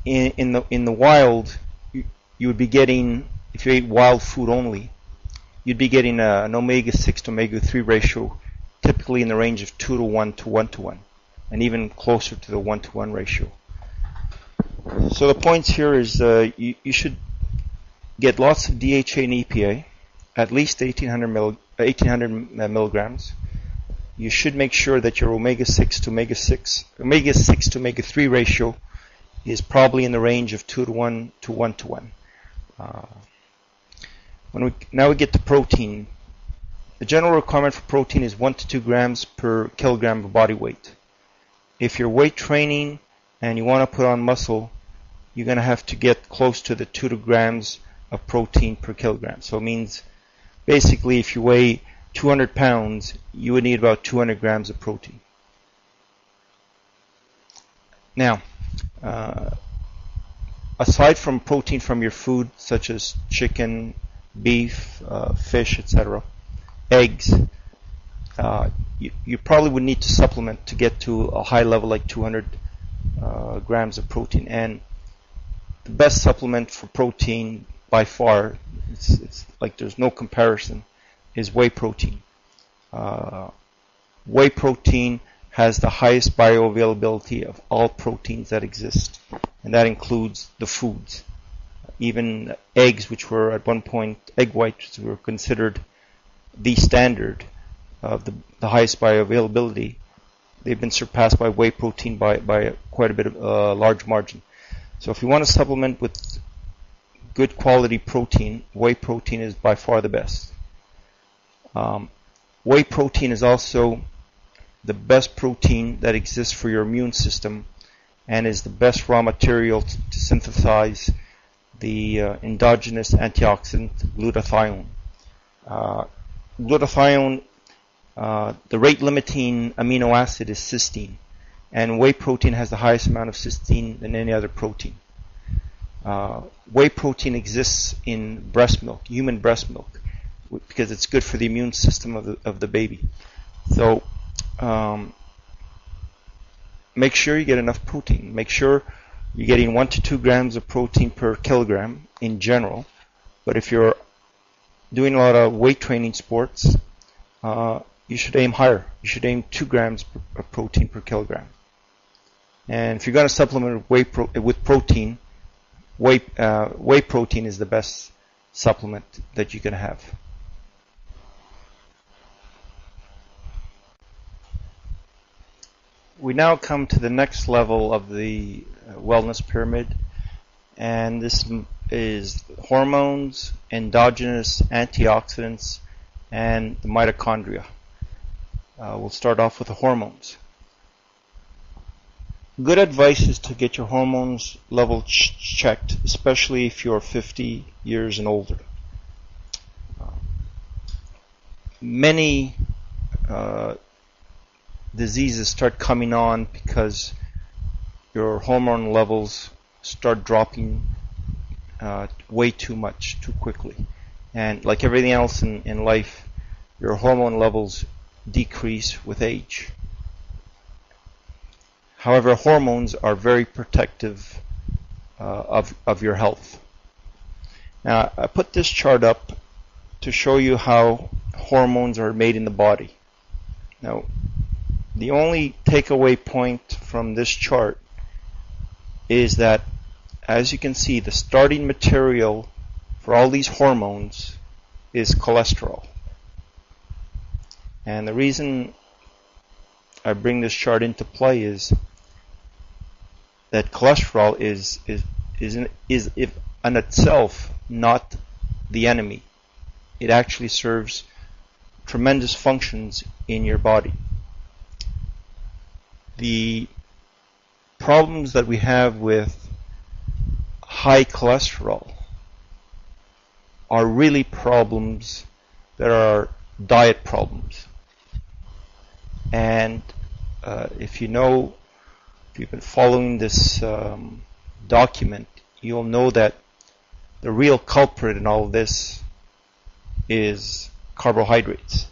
in the wild, you would be getting, if you ate wild food only, you'd be getting an omega-6 to omega-3 ratio typically in the range of 2 to 1 to 1 to 1, and even closer to the 1 to 1 ratio. So the points here is you should get lots of DHA and EPA, at least 1800 milligrams. You should make sure that your omega-6 to omega-3 ratio is probably in the range of 2 to 1 to 1 to 1. Now we get to protein. The general requirement for protein is 1 to 2 grams per kilogram of body weight. If you're weight training and you want to put on muscle, you're going to have to get close to the 2 grams of protein per kilogram. So it means basically if you weigh 200 pounds, you would need about 200 grams of protein. Now, aside from protein from your food, such as chicken, beef, fish, etc., eggs, you probably would need to supplement to get to a high level like 200 grams of protein. And the best supplement for protein by far, it's like there's no comparison, is whey protein. Whey protein has the highest bioavailability of all proteins that exist, and that includes the foods. Even eggs, which were at one point, egg whites were considered the standard of the highest bioavailability, they've been surpassed by whey protein by quite a bit of large margin. So if you want to supplement with good quality protein, whey protein is by far the best. Whey protein is also the best protein that exists for your immune system and is the best raw material to synthesize the endogenous antioxidant glutathione. Glutathione, the rate limiting amino acid is cysteine, and whey protein has the highest amount of cysteine than any other protein. Whey protein exists in breast milk, human breast milk, because it's good for the immune system of the baby. So make sure you get enough protein. Make sure you're getting 1 to 2 grams of protein per kilogram in general. But if you're doing a lot of weight training sports, you should aim higher. You should aim 2 grams of protein per kilogram. And if you're going to supplement with protein, whey protein is the best supplement that you can have. We now come to the next level of the wellness pyramid, and this is hormones, endogenous antioxidants, and the mitochondria. We'll start off with the hormones. Good advice is to get your hormones level checked, especially if you're 50 years and older. Many diseases start coming on because your hormone levels start dropping way too much, too quickly. And like everything else in life, your hormone levels decrease with age. However, hormones are very protective of your health. Now, I put this chart up to show you how hormones are made in the body. Now, the only takeaway point from this chart is that, as you can see, the starting material for all these hormones is cholesterol. And the reason I bring this chart into play is that cholesterol is in itself not the enemy. It actually serves tremendous functions in your body. The problems that we have with high cholesterol are really problems that are diet problems. And if you've been following this document, you'll know that the real culprit in all of this is carbohydrates.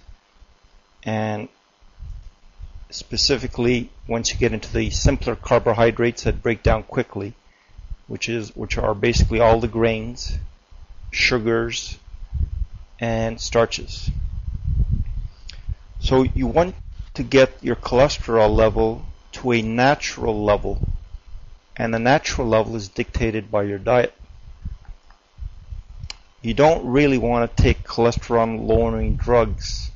And specifically, once you get into the simpler carbohydrates that break down quickly, which are basically all the grains, sugars, and starches. So you want to get your cholesterol level to a natural level, and the natural level is dictated by your diet. You don't really want to take cholesterol lowering drugs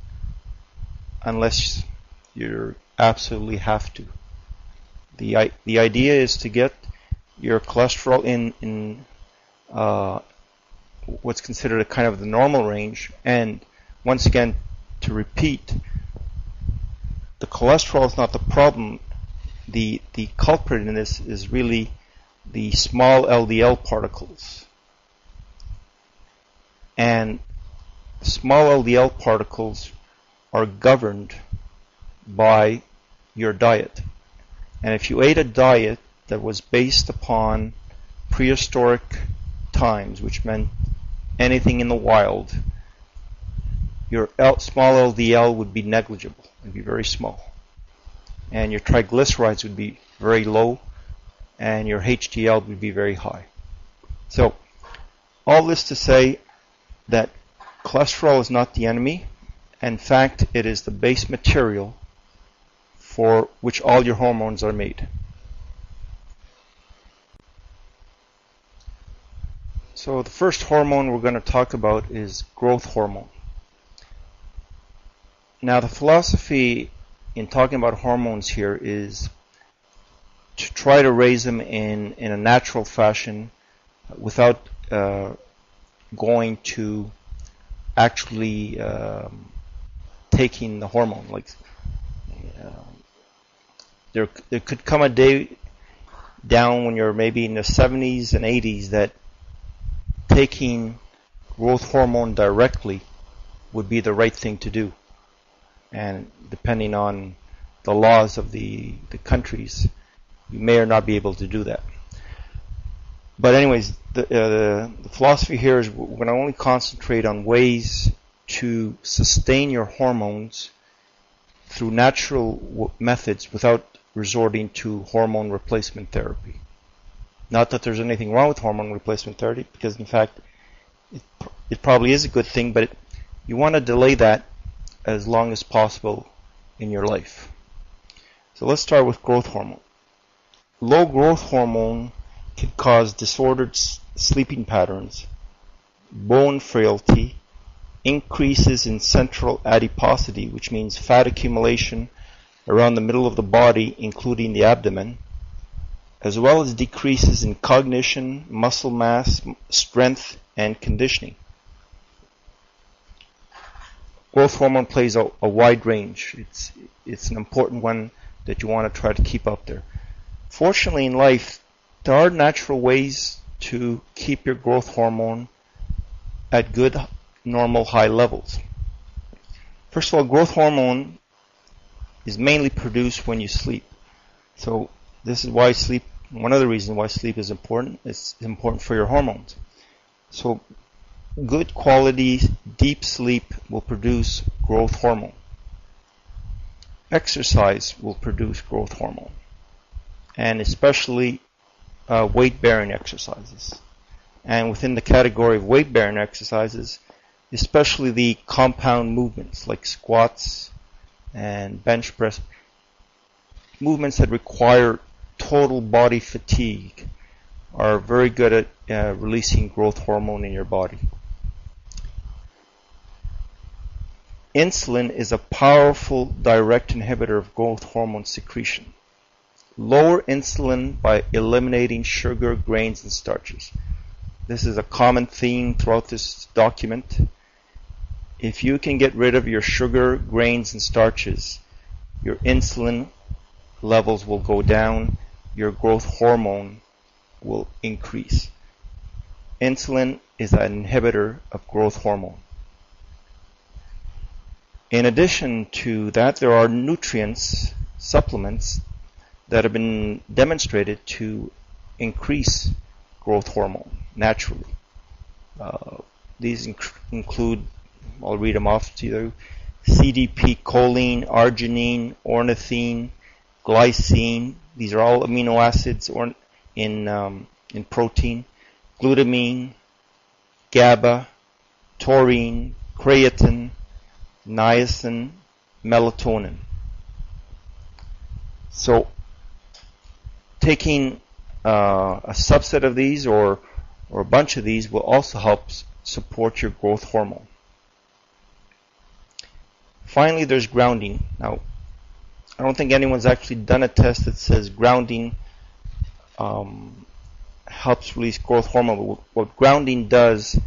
unless you absolutely have to. The idea is to get your cholesterol in what's considered a kind of the normal range, and once again, to repeat, the cholesterol is not the problem. The culprit in this is really the small LDL particles. And small LDL particles are governed by your diet. And if you ate a diet that was based upon prehistoric times, which meant anything in the wild, your small LDL would be negligible. It would be very small. And your triglycerides would be very low, and your HDL would be very high. So, all this to say that cholesterol is not the enemy. In fact, it is the base material for which all your hormones are made. So the first hormone we're going to talk about is growth hormone. Now the philosophy in talking about hormones here is to try to raise them in a natural fashion without going to actually taking the hormone. Like there could come a day down when you're maybe in the 70s and 80s that taking growth hormone directly would be the right thing to do. And depending on the laws of the countries, you may or not be able to do that. But anyways, the philosophy here is we're going to only concentrate on ways to sustain your hormones through natural methods without resorting to hormone replacement therapy. Not that there's anything wrong with hormone replacement therapy, because in fact it probably is a good thing, but you want to delay that as long as possible in your life. So let's start with growth hormone. Low growth hormone can cause disordered sleeping patterns, bone frailty, increases in central adiposity, which means fat accumulation around the middle of the body, including the abdomen, as well as decreases in cognition, muscle mass, strength, and conditioning. Growth hormone plays a wide range. It's an important one that you want to try to keep up there. Fortunately in life, there are natural ways to keep your growth hormone at good, normal, high levels. First of all, growth hormone is mainly produced when you sleep. So this is why sleep, one of the reasons why sleep is important. It's important for your hormones. So good quality deep sleep will produce growth hormone. Exercise will produce growth hormone, and especially weight-bearing exercises. And within the category of weight-bearing exercises, especially the compound movements like squats and bench press, movements that require total body fatigue, are very good at releasing growth hormone in your body. Insulin is a powerful direct inhibitor of growth hormone secretion. Lower insulin by eliminating sugar, grains, and starches. This is a common theme throughout this document. If you can get rid of your sugar, grains, and starches, your insulin levels will go down, your growth hormone will increase. Insulin is an inhibitor of growth hormone. In addition to that, there are nutrients, supplements, that have been demonstrated to increase growth hormone naturally. These include, I'll read them off to you, CDP, choline, arginine, ornithine, glycine. These are all amino acids in protein. Glutamine, GABA, taurine, creatine, niacin, melatonin. So taking a subset of these or a bunch of these will also help support your growth hormone. Finally, there's grounding. Now, I don't think anyone's actually done a test that says grounding helps release growth hormone. What grounding does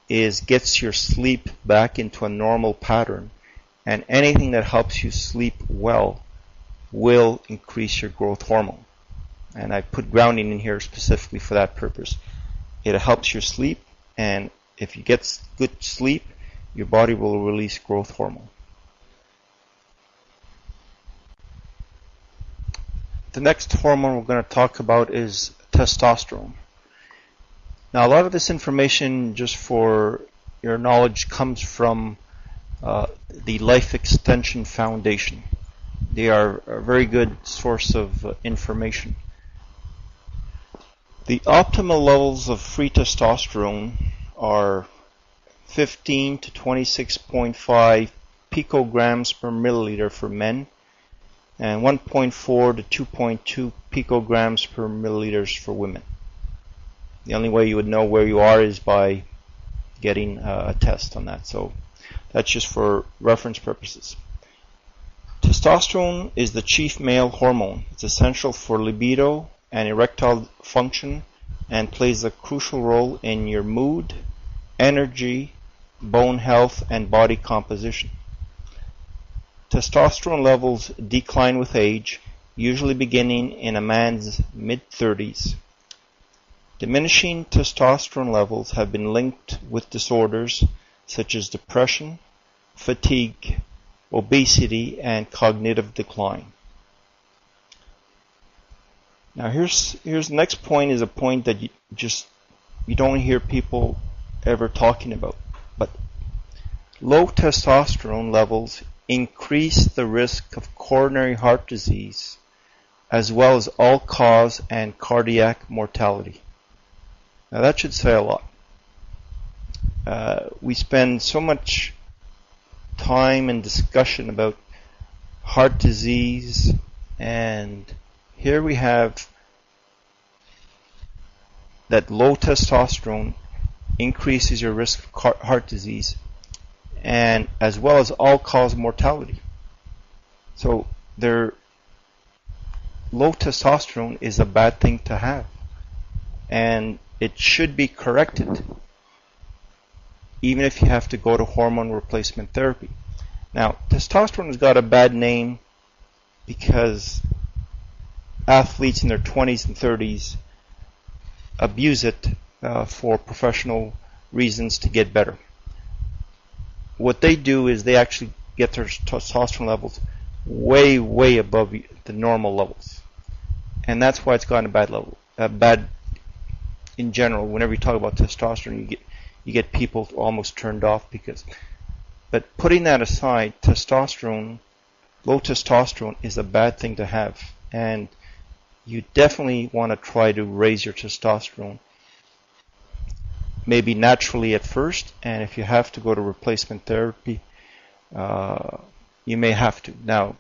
is gets your sleep back into a normal pattern, and anything that helps you sleep well will increase your growth hormone. And I put grounding in here specifically for that purpose. It helps your sleep, and if you get good sleep, your body will release growth hormone. The next hormone we're going to talk about is testosterone. Now, a lot of this information, just for your knowledge, comes from the Life Extension Foundation. They are a very good source of information. The optimal levels of free testosterone are 15 to 26.5 picograms per milliliter for men and 1.4 to 2.2 picograms per milliliters for women. The only way you would know where you are is by getting a test on that. So that's just for reference purposes. Testosterone is the chief male hormone. It's essential for libido and erectile function and plays a crucial role in your mood, energy, bone health, and body composition. Testosterone levels decline with age, usually beginning in a man's mid-30s. Diminishing testosterone levels have been linked with disorders such as depression, fatigue, obesity, and cognitive decline. Now here's the next point, is a point that you don't hear people ever talking about. But low testosterone levels increase the risk of coronary heart disease as well as all-cause and cardiac mortality. Now that should say a lot. We spend so much time and discussion about heart disease, and here we have that low testosterone increases your risk of heart disease and as well as all-cause mortality. So low testosterone is a bad thing to have, and it should be corrected even if you have to go to hormone replacement therapy. Now, testosterone has got a bad name because athletes in their 20s and 30s abuse it for professional reasons to get better. What they do is they actually get their testosterone levels way, way above the normal levels. And that's why it's gotten bad in general. Whenever you talk about testosterone, you get people almost turned off but putting that aside, low testosterone is a bad thing to have, and you definitely want to try to raise your testosterone, maybe naturally at first, and if you have to go to replacement therapy, you may have to. Now,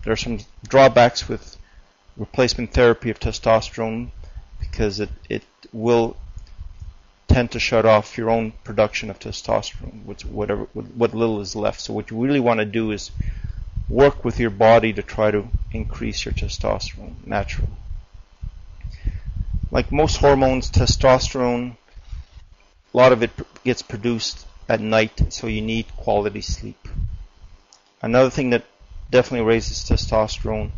there are some drawbacks with replacement therapy of testosterone because it will tend to shut off your own production of testosterone, what little is left. So what you really want to do is work with your body to try to increase your testosterone naturally. Like most hormones, testosterone, a lot of it gets produced at night, so you need quality sleep. Another thing that definitely raises testosterone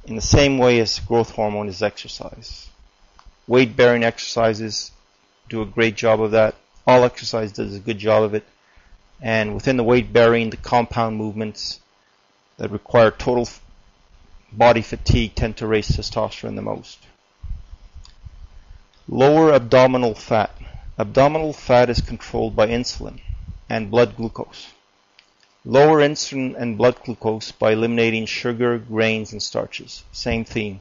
in the same way as growth hormone is exercise. Weight-bearing exercises do a great job of that. All exercise does a good job of it. And within the weight-bearing, the compound movements that require total body fatigue tend to raise testosterone the most. Lower abdominal fat. Abdominal fat is controlled by insulin and blood glucose. Lower insulin and blood glucose by eliminating sugar, grains, and starches. Same theme.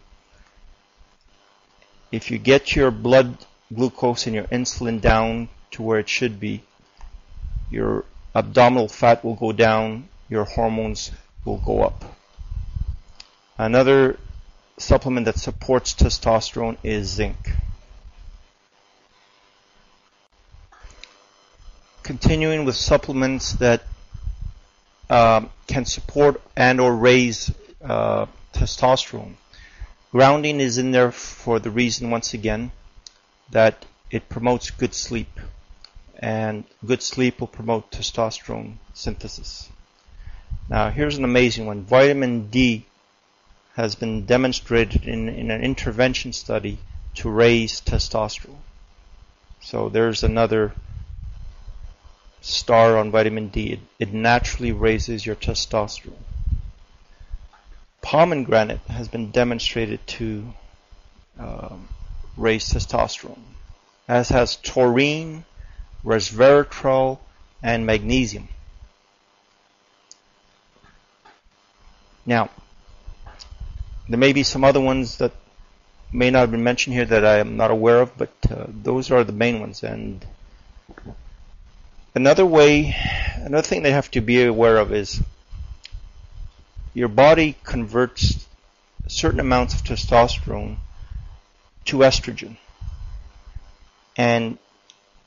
If you get your blood glucose and your insulin down to where it should be, your abdominal fat will go down, your hormones will go up. Another supplement that supports testosterone is zinc. Continuing with supplements that can support and or raise testosterone. Grounding is in there for the reason, once again, that it promotes good sleep, and good sleep will promote testosterone synthesis. Now here's an amazing one. Vitamin D has been demonstrated in an intervention study to raise testosterone. So there's another star on vitamin D. It naturally raises your testosterone. Pomegranate has been demonstrated to raise testosterone, as has taurine, resveratrol, and magnesium. Now, there may be some other ones that may not have been mentioned here that I am not aware of, but those are the main ones. And another thing they have to be aware of is your body converts certain amounts of testosterone to estrogen. And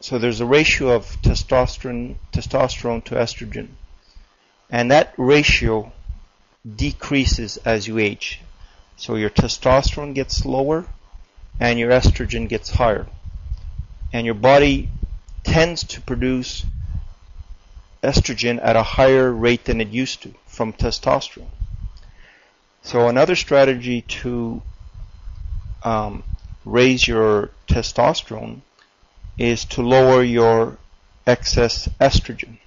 so there's a ratio of testosterone to estrogen. And that ratio decreases as you age. So your testosterone gets lower and your estrogen gets higher. And your body tends to produce estrogen at a higher rate than it used to from testosterone. So another strategy to raise your testosterone is to lower your excess estrogen.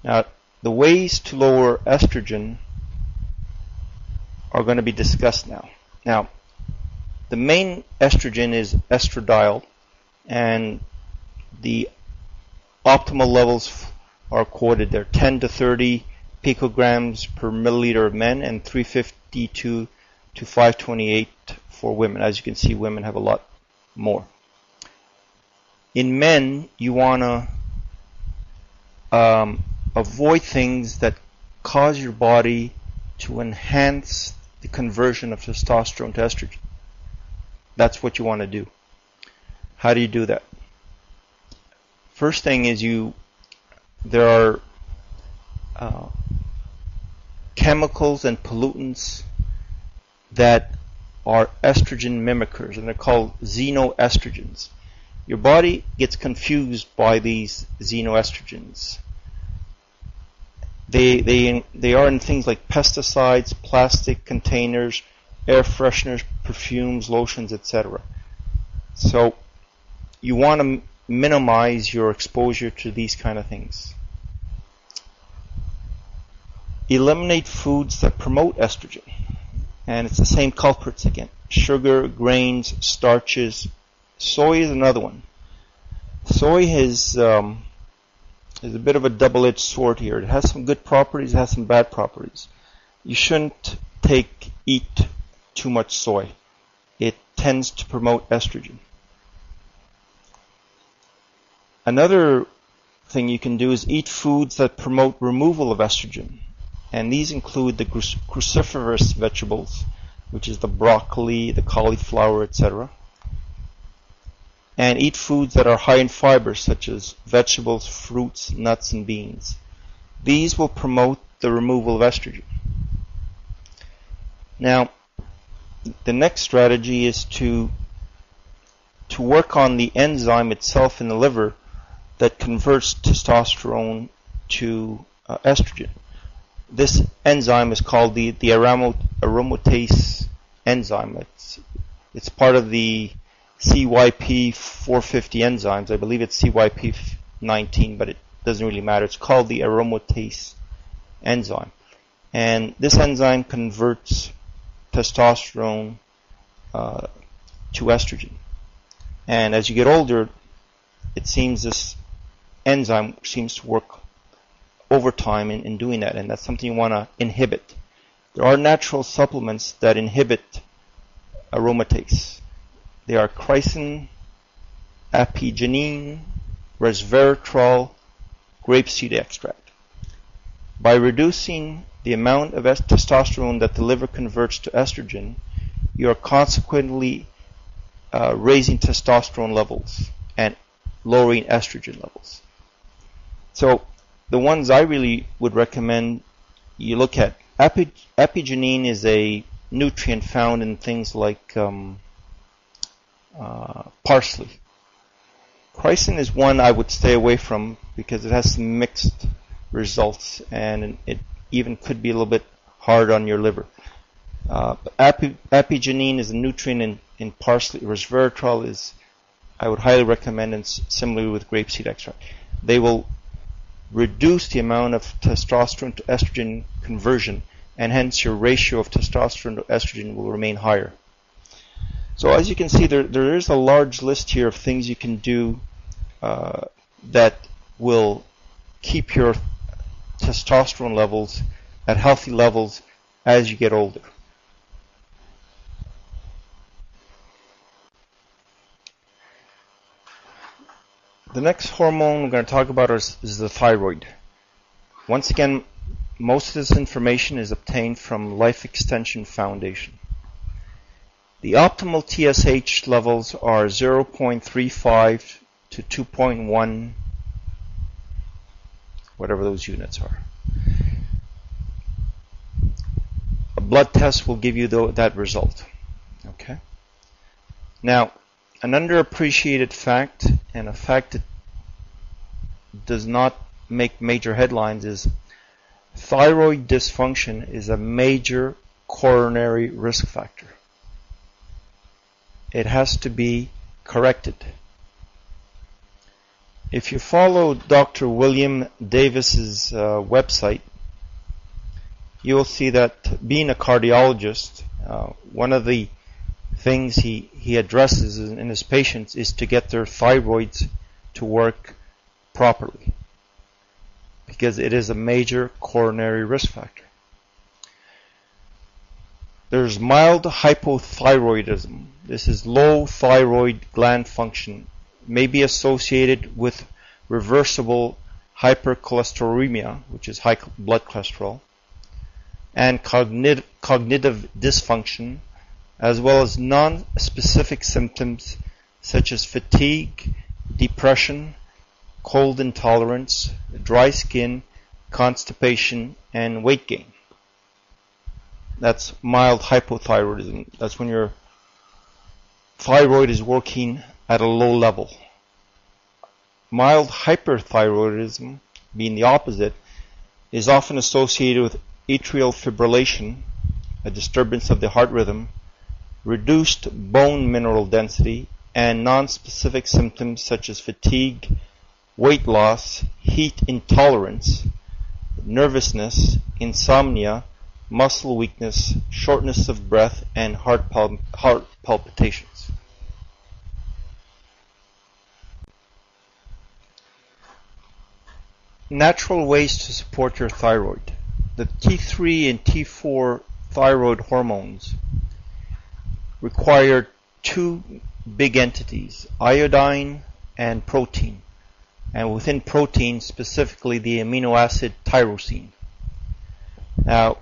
Now, the ways to lower estrogen are going to be discussed now. Now, the main estrogen is estradiol, and the optimal levels are quoted there: 10 to 30 picograms per milliliter of men and 352 to 528 for women. As you can see, women have a lot more. In men, you want to avoid things that cause your body to enhance the conversion of testosterone to estrogen. That's what you want to do. How do you do that? First thing is there are chemicals and pollutants that are estrogen mimickers, and they're called xenoestrogens. Your body gets confused by these xenoestrogens. They are in things like pesticides, plastic containers, air fresheners, perfumes, lotions, etc. So you want to minimize your exposure to these kind of things. Eliminate foods that promote estrogen. And it's the same culprits again: sugar, grains, starches. Soy is another one. Soy is a bit of a double-edged sword here. It has some good properties, it has some bad properties. You shouldn't eat too much soy. It tends to promote estrogen. Another thing you can do is eat foods that promote removal of estrogen. And these include the cruciferous vegetables, which is the broccoli, the cauliflower, etc. And eat foods that are high in fiber, such as vegetables, fruits, nuts, and beans. These will promote the removal of estrogen. Now, the next strategy is to work on the enzyme itself in the liver that converts testosterone to estrogen. This enzyme is called the aromatase enzyme. It's part of the CYP450 enzymes. I believe it's CYP19, but it doesn't really matter. It's called the aromatase enzyme. And this enzyme converts testosterone to estrogen. And as you get older, it seems this enzyme seems to work overtime in doing that, and that's something you want to inhibit. There are natural supplements that inhibit aromatase. They are chrysin, apigenin, resveratrol, grapeseed extract. By reducing the amount of testosterone that the liver converts to estrogen, you are consequently raising testosterone levels and lowering estrogen levels. So the ones I really would recommend you look at: apigenin is a nutrient found in things like parsley. Chrysin is one I would stay away from because it has some mixed results, and it even could be a little bit hard on your liver. Apigenin is a nutrient in parsley. Resveratrol is, I would highly recommend, and similarly with grapeseed extract. They will reduce the amount of testosterone to estrogen conversion, and hence your ratio of testosterone to estrogen will remain higher. So as you can see, there is a large list here of things you can do that will keep your testosterone levels at healthy levels as you get older. The next hormone we're going to talk about is the thyroid. Once again, Most of this information is obtained from Life Extension Foundation. The optimal TSH levels are 0.35 to 2.1, whatever those units are. A blood test will give you that result. Okay. Now, an underappreciated fact, and a fact that does not make major headlines, is thyroid dysfunction is a major coronary risk factor. It has to be corrected. If you follow Dr. William Davis's website, you will see that being a cardiologist, one of the things he addresses in his patients is to get their thyroids to work properly, because it is a major coronary risk factor. There's mild hypothyroidism. This is low thyroid gland function, may be associated with reversible hypercholesterolemia, which is high blood cholesterol, and cognitive dysfunction, as well as non-specific symptoms such as fatigue, depression, cold intolerance, dry skin, constipation, and weight gain. That's mild hypothyroidism. That's when your thyroid is working at a low level. Mild hyperthyroidism, being the opposite, is often associated with atrial fibrillation, a disturbance of the heart rhythm, reduced bone mineral density, and non-specific symptoms such as fatigue, weight loss, heat intolerance, nervousness, insomnia, muscle weakness, shortness of breath, and heart palpitations. Natural ways to support your thyroid. The T3 and T4 thyroid hormones require two big entities, iodine and protein, and within protein specifically the amino acid tyrosine. Now,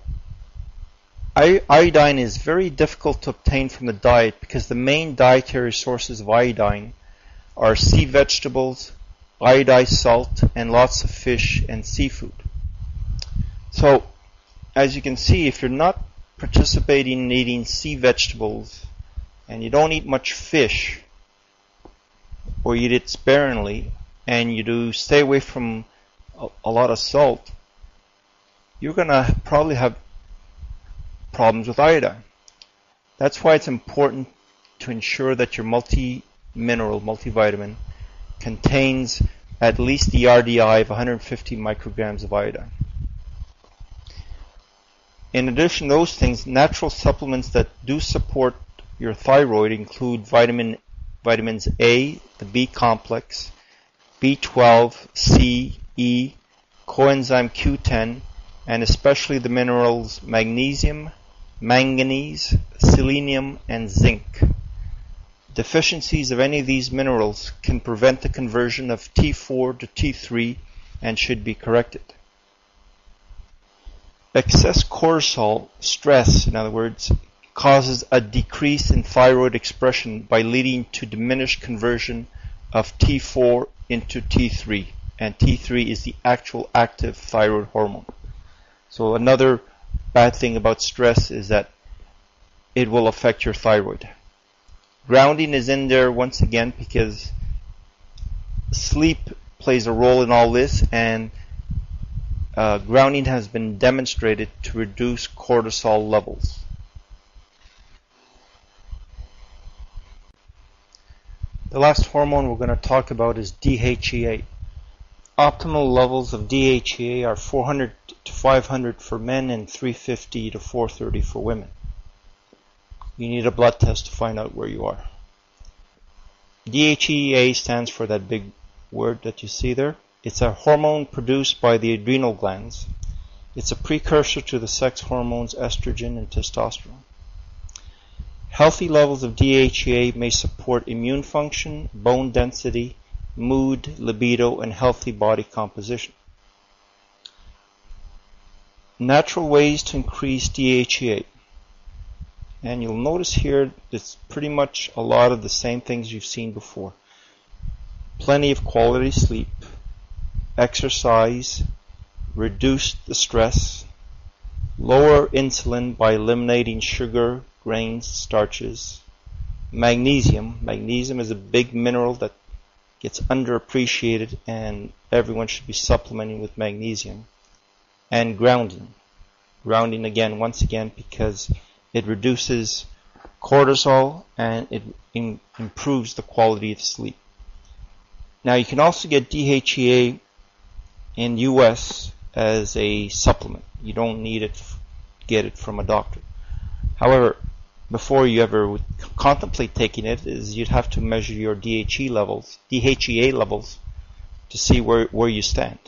iodine is very difficult to obtain from the diet because the main dietary sources of iodine are sea vegetables, iodized salt, and lots of fish and seafood. So, as you can see, if you're not participating in eating sea vegetables and you don't eat much fish, or you eat it sparingly, and you do stay away from a lot of salt, you're going to probably have problems with iodine. That's why it's important to ensure that your multi-mineral, multivitamin contains at least the RDI of 150 micrograms of iodine. In addition to those things, natural supplements that do support your thyroid include vitamins A, the B complex, B12, C, E, coenzyme Q10, and especially the minerals magnesium, manganese, selenium, and zinc. Deficiencies of any of these minerals can prevent the conversion of T4 to T3 and should be corrected. Excess cortisol, stress in other words, causes a decrease in thyroid expression by leading to diminished conversion of T4 into T3, and T3 is the actual active thyroid hormone. So another bad thing about stress is that it will affect your thyroid. Grounding is in there once again because sleep plays a role in all this, and grounding has been demonstrated to reduce cortisol levels. The last hormone we're going to talk about is DHEA. Optimal levels of DHEA are 400 to 500 for men and 350 to 430 for women. You need a blood test to find out where you are. DHEA stands for that big word that you see there. It's a hormone produced by the adrenal glands. It's a precursor to the sex hormones estrogen and testosterone. Healthy levels of DHEA may support immune function, bone density, mood, libido, and healthy body composition. natural ways to increase DHEA. And you'll notice here it's pretty much a lot of the same things you've seen before. Plenty of quality sleep, exercise, reduce the stress, lower insulin by eliminating sugar, grains, starches, magnesium. Magnesium is a big mineral that gets underappreciated, and everyone should be supplementing with magnesium. And grounding. Grounding again, once again, because it reduces cortisol and it improves the quality of sleep. Now you can also get DHEA in US as a supplement. You don't need it, get it from a doctor. However, before you ever would contemplate taking it, is you'd have to measure your DHEA levels to see where you stand.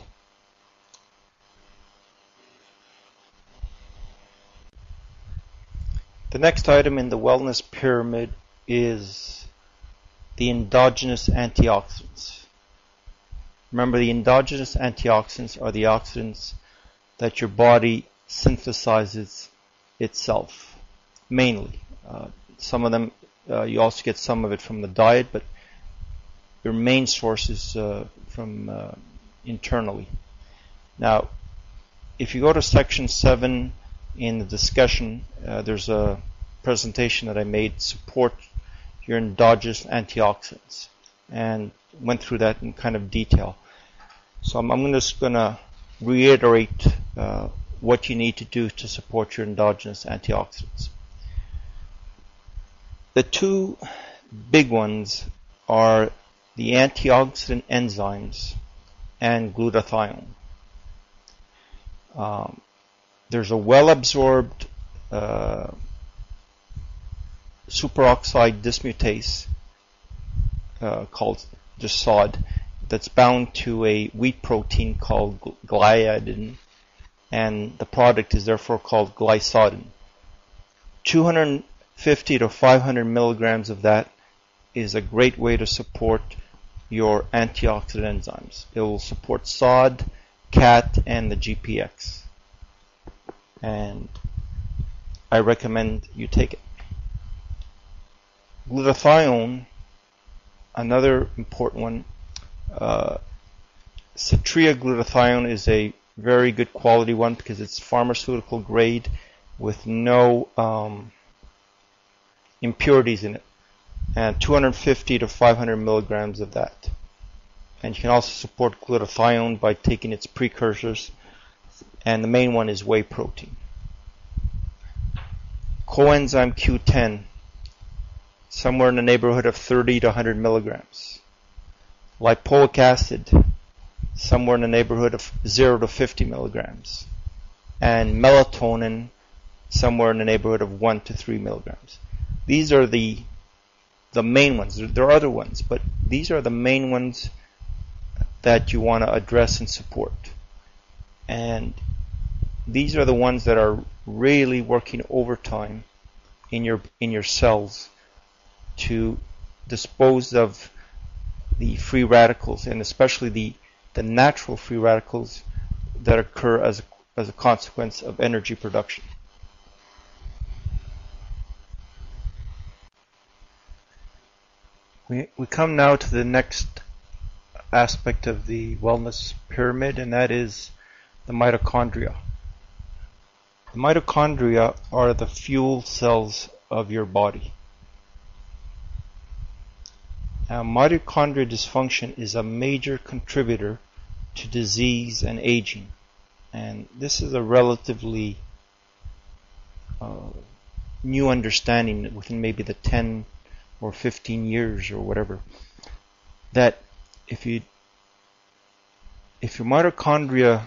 The next item in the wellness pyramid is the endogenous antioxidants. Remember, the endogenous antioxidants are the oxidants that your body synthesizes itself, mainly. Some of them, you also get some of it from the diet, but your main source is from internally. Now, if you go to section 7 in the discussion, there's a presentation that I made, support your endogenous antioxidants, and went through that in kind of detail. So I'm just going to reiterate what you need to do to support your endogenous antioxidants. The two big ones are the antioxidant enzymes and glutathione. There's a well-absorbed superoxide dismutase called just SOD that's bound to a wheat protein called gliadin, and the product is therefore called glycodin. 250 to 500 milligrams of that is a great way to support your antioxidant enzymes. It will support SOD, CAT, and the GPX. And I recommend you take it. Glutathione, another important one. Citria glutathione is a very good quality one because it's pharmaceutical grade with no impurities in it, and 250 to 500 milligrams of that. And you can also support glutathione by taking its precursors, and the main one is whey protein. Coenzyme Q10, somewhere in the neighborhood of 30 to 100 milligrams. Lipoic acid, somewhere in the neighborhood of 0 to 50 milligrams. And melatonin, somewhere in the neighborhood of 1 to 3 milligrams. These are the main ones. There are other ones, but these are the main ones that you want to address and support. And these are the ones that are really working overtime in your cells to dispose of the free radicals, and especially the natural free radicals that occur as a consequence of energy production. We come now to the next aspect of the wellness pyramid, and that is the mitochondria. The mitochondria are the fuel cells of your body. Now, mitochondrial dysfunction is a major contributor to disease and aging, and this is a relatively new understanding within maybe the 10 or 15 years or whatever, that if your mitochondria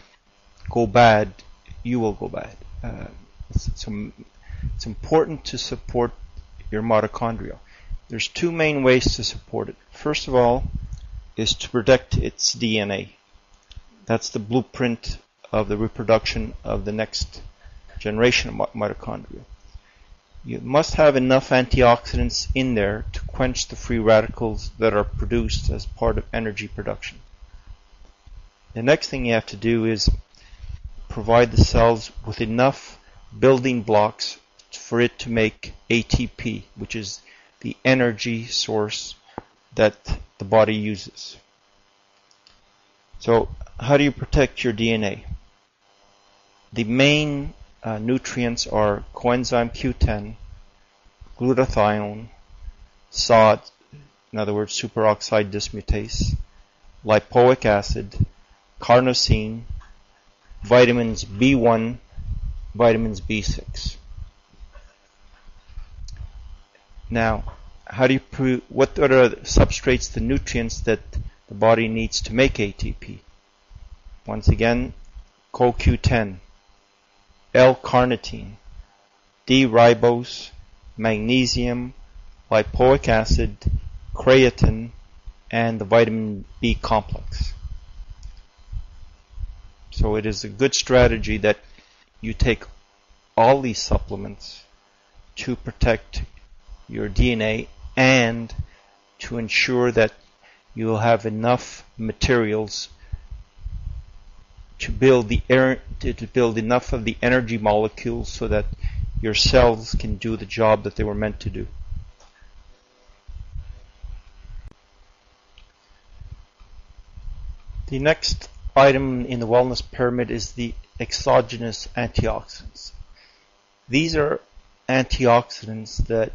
go bad, you will go bad. It's important to support your mitochondria. There's two main ways to support it. First of all is to protect its DNA. That's the blueprint of the reproduction of the next generation of mitochondria. You must have enough antioxidants in there to quench the free radicals that are produced as part of energy production. The next thing you have to do is provide the cells with enough building blocks for it to make ATP, which is the energy source that the body uses. So how do you protect your DNA? The main nutrients are coenzyme Q10, glutathione, SOD, in other words, superoxide dismutase, lipoic acid, carnosine, vitamins B1, vitamins B6. Now, what are the substrates, the nutrients that the body needs to make ATP? Once again, CoQ10, L-carnitine, D-ribose, magnesium, lipoic acid, creatine, and the vitamin B complex. So it is a good strategy that you take all these supplements to protect your DNA and to ensure that you will have enough materials to build enough of the energy molecules so that your cells can do the job that they were meant to do. The next item in the wellness pyramid is the exogenous antioxidants. These are antioxidants that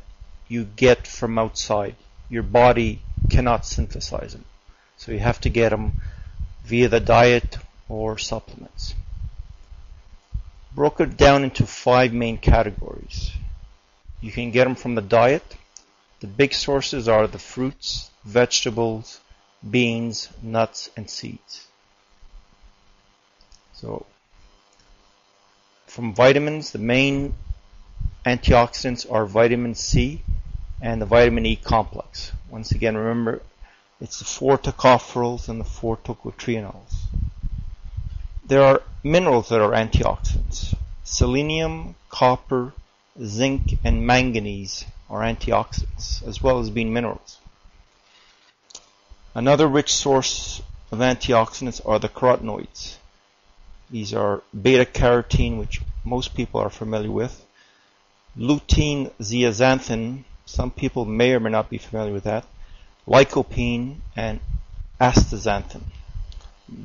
you get from outside. Your body cannot synthesize them. So you have to get them via the diet or supplements. Broken down into 5 main categories. You can get them from the diet. The big sources are the fruits, vegetables, beans, nuts, and seeds. So, from vitamins, the main antioxidants are vitamin C and the vitamin E complex. Once again, remember, it's the 4 tocopherols and the 4 tocotrienols. There are minerals that are antioxidants. Selenium, copper, zinc, and manganese are antioxidants, as well as being minerals. Another rich source of antioxidants are the carotenoids. These are beta-carotene, which most people are familiar with, lutein, zeaxanthin, some people may or may not be familiar with that, lycopene, and astaxanthin.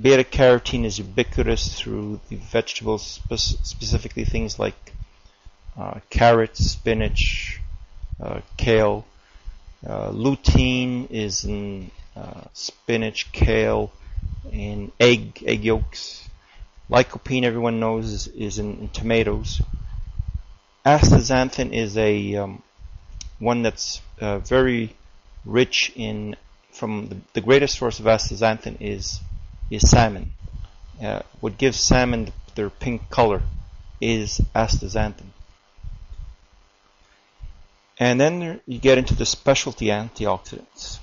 Beta-carotene is ubiquitous through the vegetables, specifically things like carrots, spinach, kale. Lutein is in spinach, kale, in egg yolks. Lycopene, everyone knows, is in tomatoes. Astaxanthin is a one that's very rich in. From the greatest source of astaxanthin is salmon. What gives salmon their pink color is astaxanthin. And then you get into the specialty antioxidants.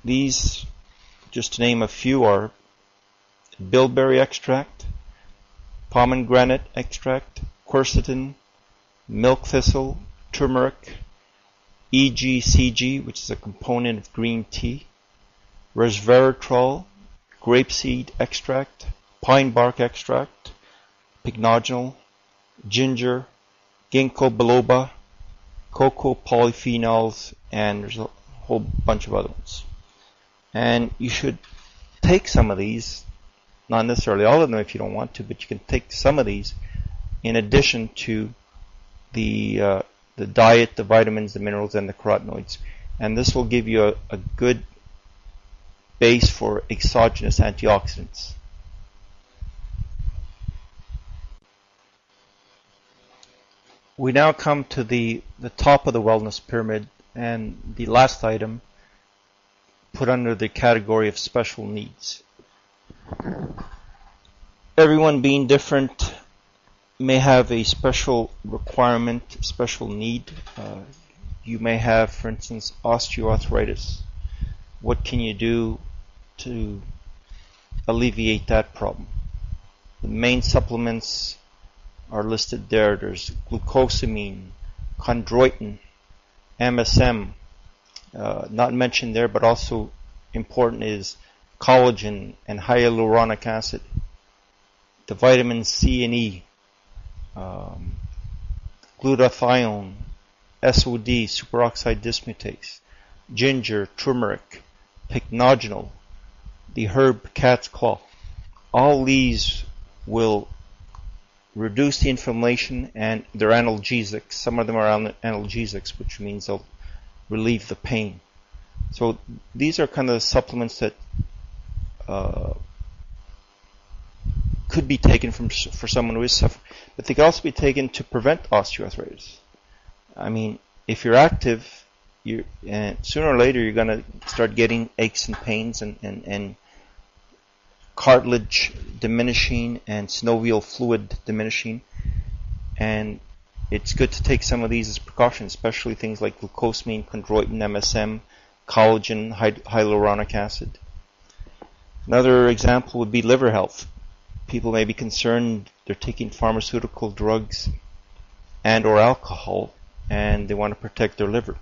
These, just to name a few, are bilberry extract, pomegranate extract, quercetin, milk thistle, turmeric, EGCG, which is a component of green tea, resveratrol, grapeseed extract, pine bark extract, pycnogenol, ginger, ginkgo biloba, cocoa polyphenols, and there's a whole bunch of other ones. And you should take some of these, not necessarily all of them if you don't want to, but you can take some of these in addition to the diet, the vitamins, the minerals, and the carotenoids. And this will give you a good base for exogenous antioxidants. We now come to the top of the wellness pyramid and the last item put under the category of special needs. Everyone being different may have a special requirement, special need. You may have, for instance, osteoarthritis. What can you do to alleviate that problem? The main supplements are listed there. There's glucosamine, chondroitin, MSM. Not mentioned there, but also important is collagen and hyaluronic acid. the vitamins C and E, glutathione, SOD, superoxide dismutase, ginger, turmeric, pycnogenol, the herb cat's claw. All these will reduce the inflammation, and they're analgesics. Some of them are analgesics, which means they'll relieve the pain. So these are kind of the supplements that could be taken for someone who is suffering, but they can also be taken to prevent osteoarthritis. I mean, if you're active, sooner or later you're going to start getting aches and pains and cartilage diminishing and synovial fluid diminishing, and it's good to take some of these as precautions, especially things like glucosamine, chondroitin, MSM, collagen, hyaluronic acid. Another example would be liver health. People may be concerned they're taking pharmaceutical drugs and or alcohol, and they want to protect their liver.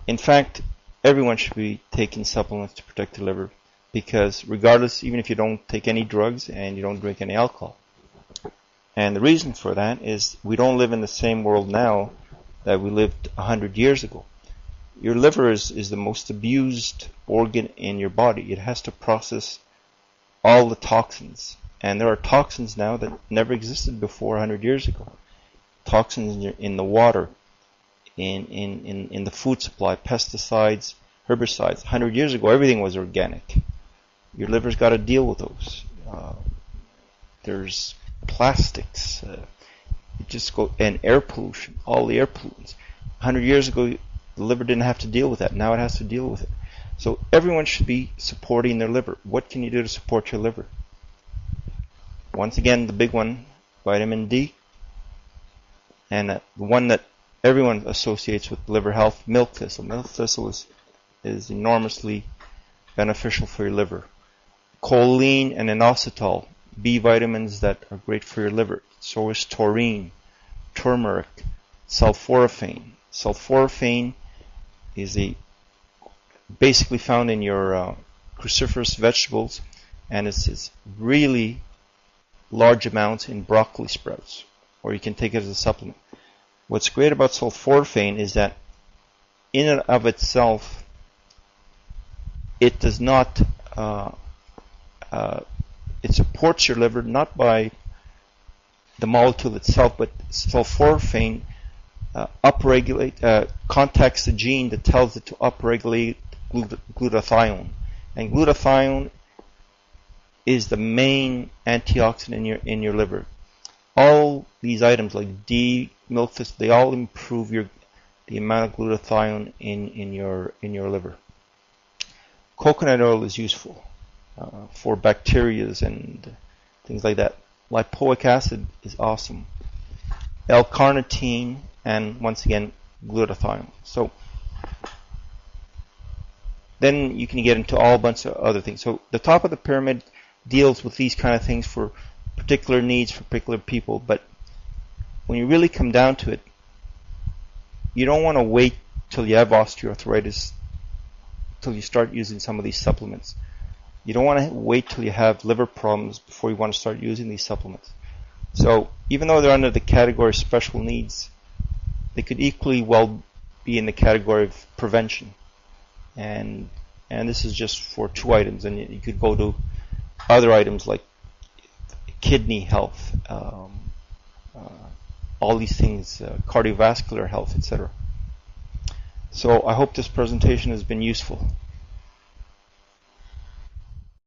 In fact, everyone should be taking supplements to protect the liver, because regardless, even if you don't take any drugs and you don't drink any alcohol. And the reason for that is we don't live in the same world now that we lived 100 years ago. Your liver is the most abused organ in your body. It has to process all the toxins. And there are toxins now that never existed before 100 years ago. Toxins in the water, in the food supply, pesticides, herbicides. 100 years ago, everything was organic. Your liver's got to deal with those. There's plastics, and air pollution, all the air pollutants. 100 years ago, the liver didn't have to deal with that. Now it has to deal with it. So everyone should be supporting their liver. What can you do to support your liver? Once again, the big one, vitamin D. And the one that everyone associates with liver health, milk thistle. Milk thistle is enormously beneficial for your liver. Choline and inositol, B vitamins that are great for your liver. So is taurine, turmeric, sulforaphane. Sulforaphane is basically found in your cruciferous vegetables, and it's really large amounts in broccoli sprouts, or you can take it as a supplement. What's great about sulforaphane is that in and of itself, it does not it supports your liver not by the molecule itself, but sulforaphane contacts the gene that tells it to upregulate glutathione, and glutathione is the main antioxidant in your liver. All these items like D, milk thistle, they all improve the amount of glutathione in your liver. Coconut oil is useful for bacteria and things like that. Lipoic acid is awesome. L-carnitine, and once again, glutathione. So then you can get into all a bunch of other things. So the top of the pyramid deals with these kind of things for particular needs for particular people, but when you really come down to it, you don't want to wait till you have osteoarthritis till you start using some of these supplements. You don't want to wait till you have liver problems before you want to start using these supplements. So even though they're under the category of special needs, they could equally well be in the category of prevention. And this is just for 2 items, and you could go to other items like kidney health, all these things, cardiovascular health, etc. So I hope this presentation has been useful.